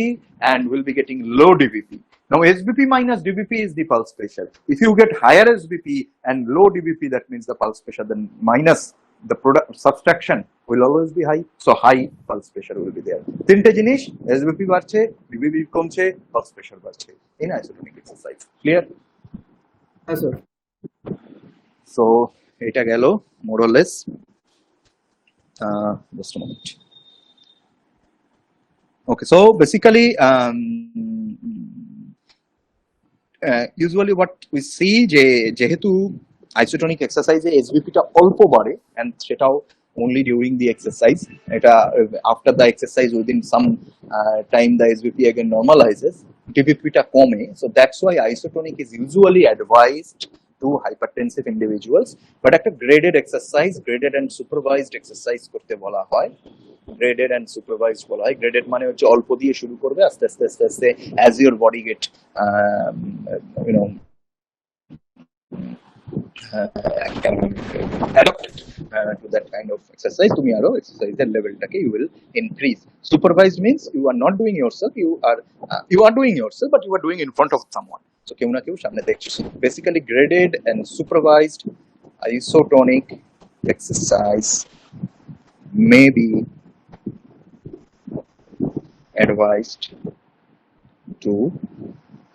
and we'll be getting low DBP. Now SBP minus DBP is the pulse pressure. If you get higher SBP and low DBP, that means the pulse pressure, then minus the product subtraction will always be high, so high pulse pressure will be there. তিনটে জিনিস, SBP বাড়ছে, DBP কমছে, pulse pressure বাড়ছে in isotonic exercise. Clear? হ্যাঁ sir. So এটা গেল more or less. Just a moment. Okay, so basically usually what we see যে যেহেতু isotonic exercise এ SBP টা অল্প বাড়ে, and সেটাও only during the exercise, এটা after the exercise within some time the SBP again normalizes, DBP টা কমে, so that's why isotonic is usually advised to hypertensive individuals, but একটা graded exercise, graded and supervised exercise করতে বলা হয়। graded and supervised বলা হয়। graded মানে হচ্ছে অল্প দিয়ে শুরু করবে, আস্তে আস্তে আস্তে আস্তে as your body get you know adapted to that kind of exercise, তুমি আরো এক্সারসাইজের লেভেলটাকে you will increase. Supervised means you are not doing yourself, you are doing yourself, but you are doing in front of someone, so কেউ না কেউ সামনে দেখছে। Basically graded and supervised isotonic exercise may be advised to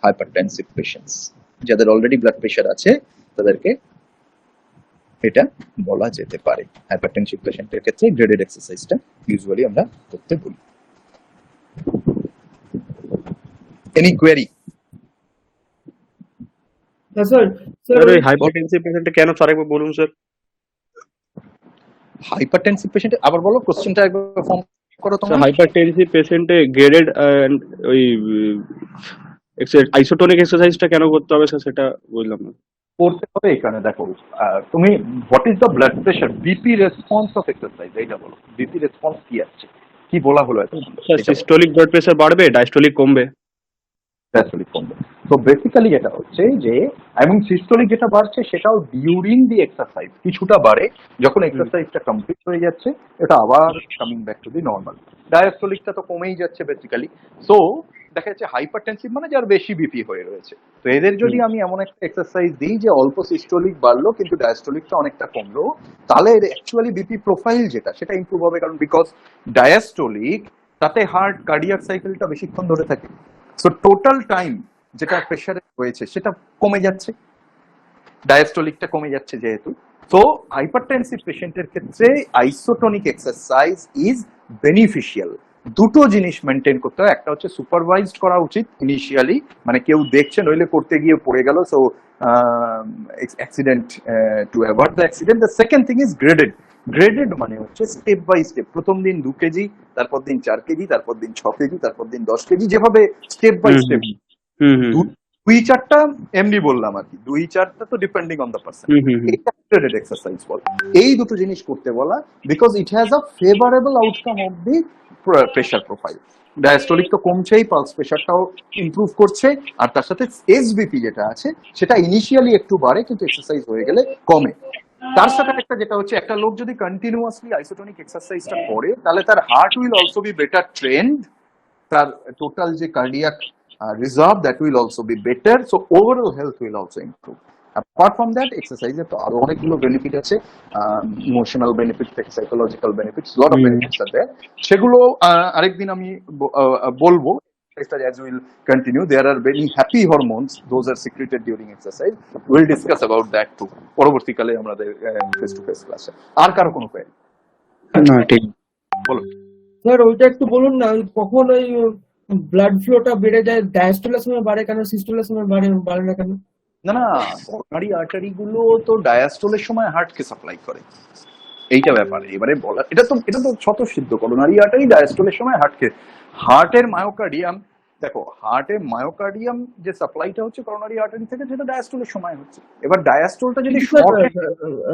hypertensive patients. যাদের already blood pressure আছে তাদেরকে এটা বলা যেতে পারে। হাইপারটেনসিভ পেশেন্টের ক্ষেত্রে গ্রেডেড এক্সারসাইজটা ইউজুয়ালি আমরা করতে বলি। Any query? হ্যাঁ স্যার। স্যার এই হাইপারটেনসিভ পেশেন্টে কেন, স্যার একবার বলুন স্যার। হাইপারটেনসিভ পেশেন্ট আবার বলো, কোশ্চেনটা একবার ফর্ম করো তোমরা। হাইপারটেনসিভ পেশেন্টে গ্রেডেড ওই আইসোটোনিক এক্সারসাইজটা কেন করতে হবে স্যার সেটা বুঝলাম না। করতে হবে এখানে দেখো, তুমি what is the blood pressure BP response of exercise, এইটা বলো, বিপি রেসপন্স কি আছে, কি বলা হলো এত সিস্টোলিক ব্লাড প্রেশার বাড়বে, ডায়াস্টোলিক কমবে। ডায়াস্টোলিক কমবে। তো বেসিক্যালি এটা হচ্ছে যে, এবং সিস্টোলিক যেটা বাড়ছে সেটাও ডিউরিং দি এক্সারসাইজ কিছুটা বাড়ে, যখন এক্সারসাইজটা কমপ্লিট হয়ে যাচ্ছে এটা আবার coming back to the normal. ডায়াস্টোলিকটা তো কমেই যাচ্ছে বেসিক্যালি। সো দেখা যাচ্ছে হাইপারটেনসিভ মানে যার বেশি বিপি হয়ে রয়েছে, তো এদের যদি আমি এমন একটা এক্সারসাইজ দিই যে অল্প সিস্টোলিক বাড়লো কিন্তু ডায়াস্টোলিকটা অনেকটা কমলো, তাহলে এর অ্যাকচুয়ালি বিপি প্রোফাইল যেটা সেটা ইমপ্রুভ হবে, কারণ বিকজ ডায়াস্টোলিক তাতে হার্ট কার্ডিয়াক সাইকেলটা বেশিক্ষণ ধরে থাকে, সো টোটাল টাইম যেটা প্রেশারে রয়েছে সেটা কমে যাচ্ছে, ডায়াস্টোলিকটা কমে যাচ্ছে যেহেতু। তো হাইপারটেনসিভ পেশেন্টের ক্ষেত্রে আইসোটোনিক এক্সারসাইজ ইজ বেনিফিশিয়াল। দুটো জিনিস মেনটেন করতে হয়, একটা হচ্ছে সুপারভাইজড করা উচিত ইনিশিয়ালি, মানে কেউ দেখছে নইলে করতে গিয়ে পড়ে গেল, so accident, to avoid the accident. The second thing is graded. Graded মানে হচ্ছে স্টেপ বাই স্টেপ, প্রথম দিন 2 কেজি, তারপর দিন 4 কেজি, তারপর দিন 6 কেজি, তারপর দিন 10 কেজি, যেভাবে স্টেপ বাই স্টেপ। 2-4টা এমনি বললাম আর কি, 2-4টা তো ডিপেন্ডিং অন দ্য পারসন, এটা গ্রেডেড এক্সারসাইজ বলে। এই দুটো জিনিস করতে বলা, because it has a favourable outcome of the pressure profile. Diastolic তো কমছেই, পালস প্রেশারটাও ইমপ্রুভ করছে, আর তার সাথে এসবিপি যেটা আছে সেটা ইনিশিয়ালি একটু বাড়ে কিন্তু এক্সারসাইজ হয়ে গেলে কমে। তার সাথে একটা যেটা হচ্ছে, একটা লোক যদি কন্টিনিউয়াসলি আইসোটোনিক এক্সারসাইজটা করে তাহলে তার heart will also be better trend, তার টোটাল যে cardiac reserve that will also be better, so overall health will also improve. Apart from that, exercise এর তো আরো অনেকগুলো বেনিফিট আছে, ইমোশনাল বেনিফিট থেকে psychological benefits, lot of benefits আছে, সেগুলো আরেকদিন আমি বলবো। As we will continue, there are very happy hormones, those are secreted during exercise. We will discuss about that too পরবর্তীকালে আমাদের ফেস টু ফেস ক্লাসে। আর কারো কোনো কোয়েরি? না ঠিক বলো স্যার ওইটা একটু বলুন না, কখন ওই ব্লাড ফ্লোটা বেড়ে যায়, ডায়াস্টোলের সময় বাড়ে কেন, সিস্টোলের সময় বাড়ে না কেন? না না, করোনারি আর্টারি গুলো তো ডায়াস্টোলের সময় হার্টকে সাপ্লাই করে, এইটা ব্যাপার। এবারে বলা, এটা তো স্বতঃসিদ্ধ, করোনারি আর্টারি ডায়াস্টোলের সময় হার্টকে, হার্টের মায়োকার্ডিয়াম, দেখো হার্টের মায়োকার্ডিয়াম যে সাপ্লাইটা হচ্ছে করোনারি আর্টারি থেকে, সেটা ডায়াস্টোলের সময় হচ্ছে। এবার ডায়াস্টোলটা যদি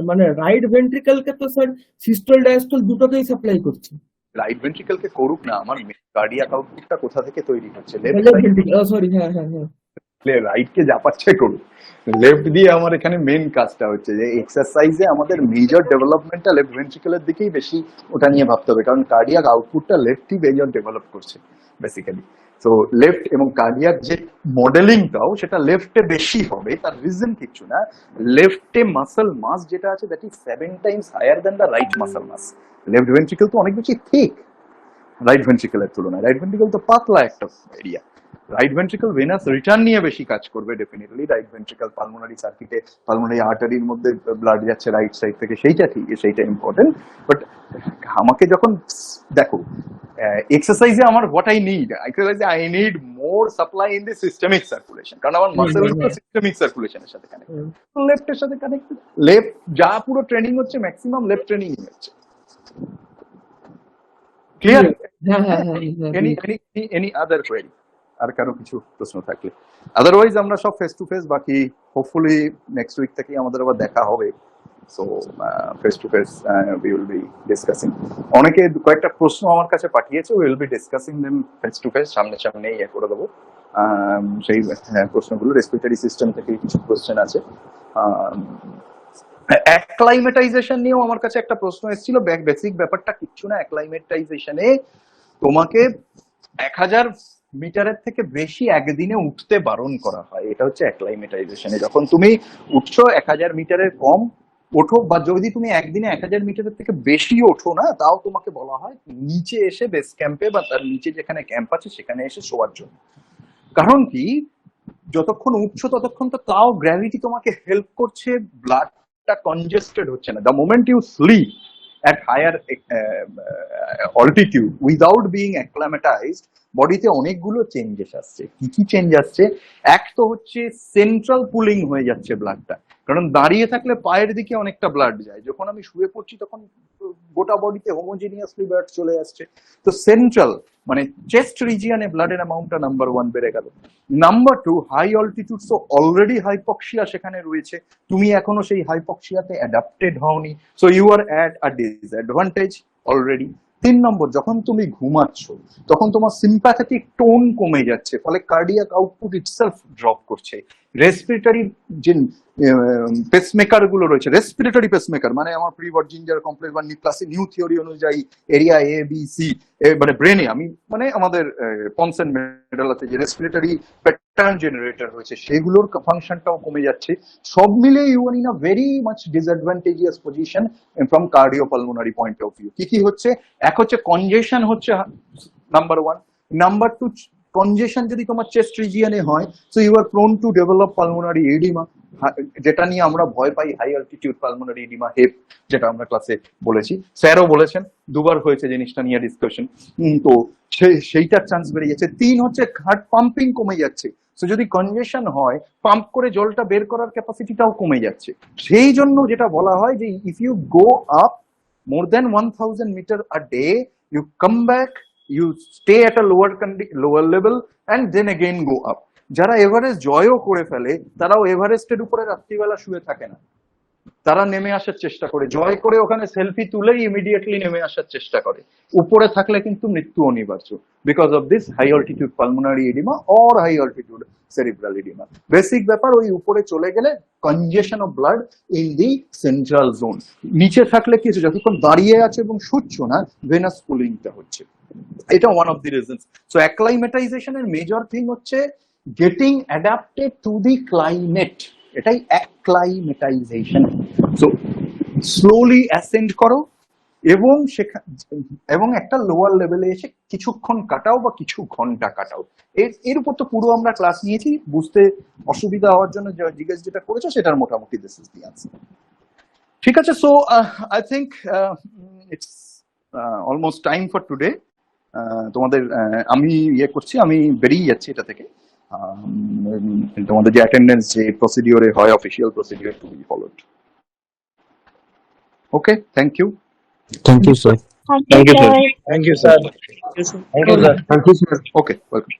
মানে রাইট ভেন্ট্রিকলকে তো স্যার সিস্টোল ডায়াস্টোল দুটোকেই সাপ্লাই করছে। রাইট ভেন্ট্রিকলকে করুক না, আমার কার্ডিয়াক আউটপুটটা কোথা থেকে তৈরি হচ্ছে? লেফট ভেন্ট্রিকল, সরি, হ্যাঁ হ্যাঁ হ্যাঁ, রাইট কে যা পাচ্ছে করুক, লেফট দিয়ে আমার এখানে মেন কাজটা হচ্ছে যে এক্সারসাইজে আমাদের মেজর ডেভেলপমেন্টটা লেফট ভেন্ট্রিকলের দিকেই বেশি, ওটা নিয়ে ভাবতে হবে, কারণ কার্ডিয়াক আউটপুটটা লেফটই মেজর ডেভেলপ করছে বেসিক্যালি। তো লেফট এবং কার্ডিয়াক যে মডেলিংটাও সেটা লেফটে বেশি হবে, তার রিজন কিছু না, লেফটে মাসল মাস যেটা আছে that is 7 times higher than the right muscle mass. Left ventricle তো অনেক বেশি থিক রাইট ভেন্ট্রিকলের তুলনায়, রাইট ভেন্ট্রিকল তো পাতলা একটা এরিয়া। রাইট ভেন্ট্রিকল ভেনাস রিটার্ন নিয়ে বেশি কাজ করবে ডেফিনেটলি, রাইট ভেন্ট্রিকল পালমোনারি সার্কিটে, পালমোনারি আর্টারির মধ্যে ব্লাড যাচ্ছে রাইট সাইড থেকে, সেইটা ঠিক, সেইটা ইম্পর্টেন্ট। বাট আমাকে যখন দেখো এক্সারসাইজে আমার হোয়াট আই নিড, এক্সারসাইজে I need more supply in the systemic circulation, কারণ আমার মাসেল গুলো সিস্টেমিক সার্কুলেশনের সাথে কানেক্টেড, লেফটের সাথে কানেক্টেড। লেফট যা পুরো ট্রেনিং হচ্ছে ম্যাক্সিমাম লেফট ট্রেনিং হচ্ছে। ক্লিয়ার? Any other query? আর কারো কিছু প্রশ্ন থাকলে, আদারওয়াইজ আমরা সব ফেস টু ফেস, বাকি হোপফুলি নেক্সট উইক থেকে আমাদের আবার দেখা হবে। So face to face we will be discussing. অনেকে কয়েকটা প্রশ্ন আমার কাছে পাঠিয়েছে, we will be discussing them face to face, সামনে করে দেবো সেই প্রশ্নগুলো। রেসপিরেটরি সিস্টেম থেকে কিছু কোশ্চেন আছে, অ্যাক্লাইমেটাইজেশন নিয়েও আমার কাছে একটা প্রশ্ন এসেছিল। বেসিক ব্যাপারটা কিচ্ছু না, অ্যাক্লাইমেটাইজেশনে তোমাকে 1000 মিটারের থেকে বেশি একদিনে উঠতে বারণ করা হয়, এটা হচ্ছে অ্যাক্লাইমেটাইজেশনে। যখন তুমি উঠছো 1000 মিটারের কম ওঠো, বা যদি তুমি একদিনে 1000 মিটারের থেকে বেশি ওঠো না, তাও তোমাকে বলা হয় নিচে এসে বেস ক্যাম্পে বা তার নিচে যেখানে ক্যাম্প আছে সেখানে এসে শোয়ার জন্য। কারণ কি, যতক্ষণ উঠছো ততক্ষণ তো তাও গ্র্যাভিটি তোমাকে হেল্প করছে, ব্লাডটা কনজেস্টেড হচ্ছে না। The moment you sleep at higher altitude without being acclimatized, বডিতে অনেকগুলো চেঞ্জেস আসছে। কি কি চেঞ্জ আসছে? এক তো হচ্ছে সেন্ট্রাল পুলিং হয়ে যাচ্ছে ব্লাডটা, কারণ দাঁড়িয়ে থাকলে পায়ের দিকে অনেকটা ব্লাড যায়, যখন আমি শুয়ে পড়ছি তখন গোটা বডিতে হোমোজিনিয়াসলি ব্লাড চলে আসছে। তো সেন্ট্রাল মানে চেস্ট রিজিয়নে ব্লাডের অ্যামাউন্টটা নাম্বার 1 বেড়ে গেল। Number 2, high altitude, so already hypoxia সেখানে রয়েছে, তুমি এখনো সেই হাইপক্সিয়াতে অ্যাডাপ্টেড হওনি, so you are at a disadvantage already. 3 number, যখন তুমি ঘুমাচ্ছ তখন তোমার সিম্প্যাথেটিক টোন কমে যাচ্ছে, ফলে কার্ডিয়াক আউটপুট ইটসেলফ ড্রপ করছে। রেসপিরেটরি যে পেসমেকার গুলো রয়েছে, রেসপিরেটরি পেসমেকার মানে আমার প্রিভট জিঞ্জার কমপ্লেক্স বা ক্লাসে নিউ থিওরি অনুযায়ী এরিয়া এ বি সি, মানে ব্রেনে আমি মানে আমাদের পনসেন মেডালাতে যে রেসপিরেটরি প্যাটার্ন জেনারেটর রয়েছে সেগুলোর ফাংশনটাও কমে যাচ্ছে। সব মিলে you are in a very much disadvantageous position from cardiopulmonary point of view. কি কি হচ্ছে? এক হচ্ছে কনজেশন হচ্ছে নাম্বার 1, নাম্বার 2 কনজেশন যদি তোমার চেস্ট রিজিয়নে হয়, so you are prone to develop pulmonary oedema, যেটা নিয়ে আমরা ভয় পাই, high altitude pulmonary oedema, HAPE, যেটা আমরা ক্লাসে বলেছি, স্যারও বলেছেন, দুবার হয়েছে জিনিসটা নিয়ে ডিসকাশন। তো সেইটার চান্স বেড়ে যাচ্ছে। 3 হচ্ছে হার্ট পাম্পিং কমে যাচ্ছে, সো যদি কনজেশন হয় পাম্প করে জলটা বের করার ক্যাপাসিটিটাও কমে যাচ্ছে। সেই জন্য যেটা বলা হয় যে if you go up more than 1000 meter a day, you come back, you stay at a lower level and then again go up. যারা এভারেস্ট জয়ও করে ফেলে তারাও এভারেস্টের উপরে রাত্রিবেলা শুয়ে থাকে না, তারা নেমে আসার চেষ্টা করে, জয় করে ওখানে সেলফি তুলেই ইমিডিয়েটলি নেমে আসার চেষ্টা করে। উপরে থাকলে কিন্তু মৃত্যু অনিবার্য, because of this high altitude pulmonary oedema or high altitude cerebral oedema. Basic ব্যাপার, ওই উপরে চলে গেলে congestion of blood in the central zone. নিচে থাকলে কি হচ্ছে, যতক্ষণ দাঁড়িয়ে আছে এবং শুচ্ছ না, ভেনাস কুলিংটা হচ্ছে। এটা one of the reasons. So অ্যাক্লাইমেটাইজেশনের মেজর থিং হচ্ছে getting adapted to the climate, এটাই অ্যাক্লাইমেটাইজেশন। সো স্লোলি অ্যাসেন্ড করো এবং একটা লোয়ার লেভেলে এসে কিছুক্ষণ কাটাও বা কিছু ঘন্টা কাটাও। এর উপর তো পুরো আমরা ক্লাস নিয়েছি, বুঝতে অসুবিধা হওয়ার জন্য জিজ্ঞেস যেটা করেছো সেটার মোটামুটি দিস ইজ দি আনসার। ঠিক আছে, so I think it's almost time for today. তোমাদের আমি করছি, আমি বেরিয়ে যাচ্ছি এটা থেকে। তোমাদের যে অ্যাটেন্ডেন্স যে প্রসিডিওরে হয়, official procedure to be followed. Okay, thank you. Thank you, sir. Thank you, sir. Thank you, sir. Thank you, sir. Okay, welcome.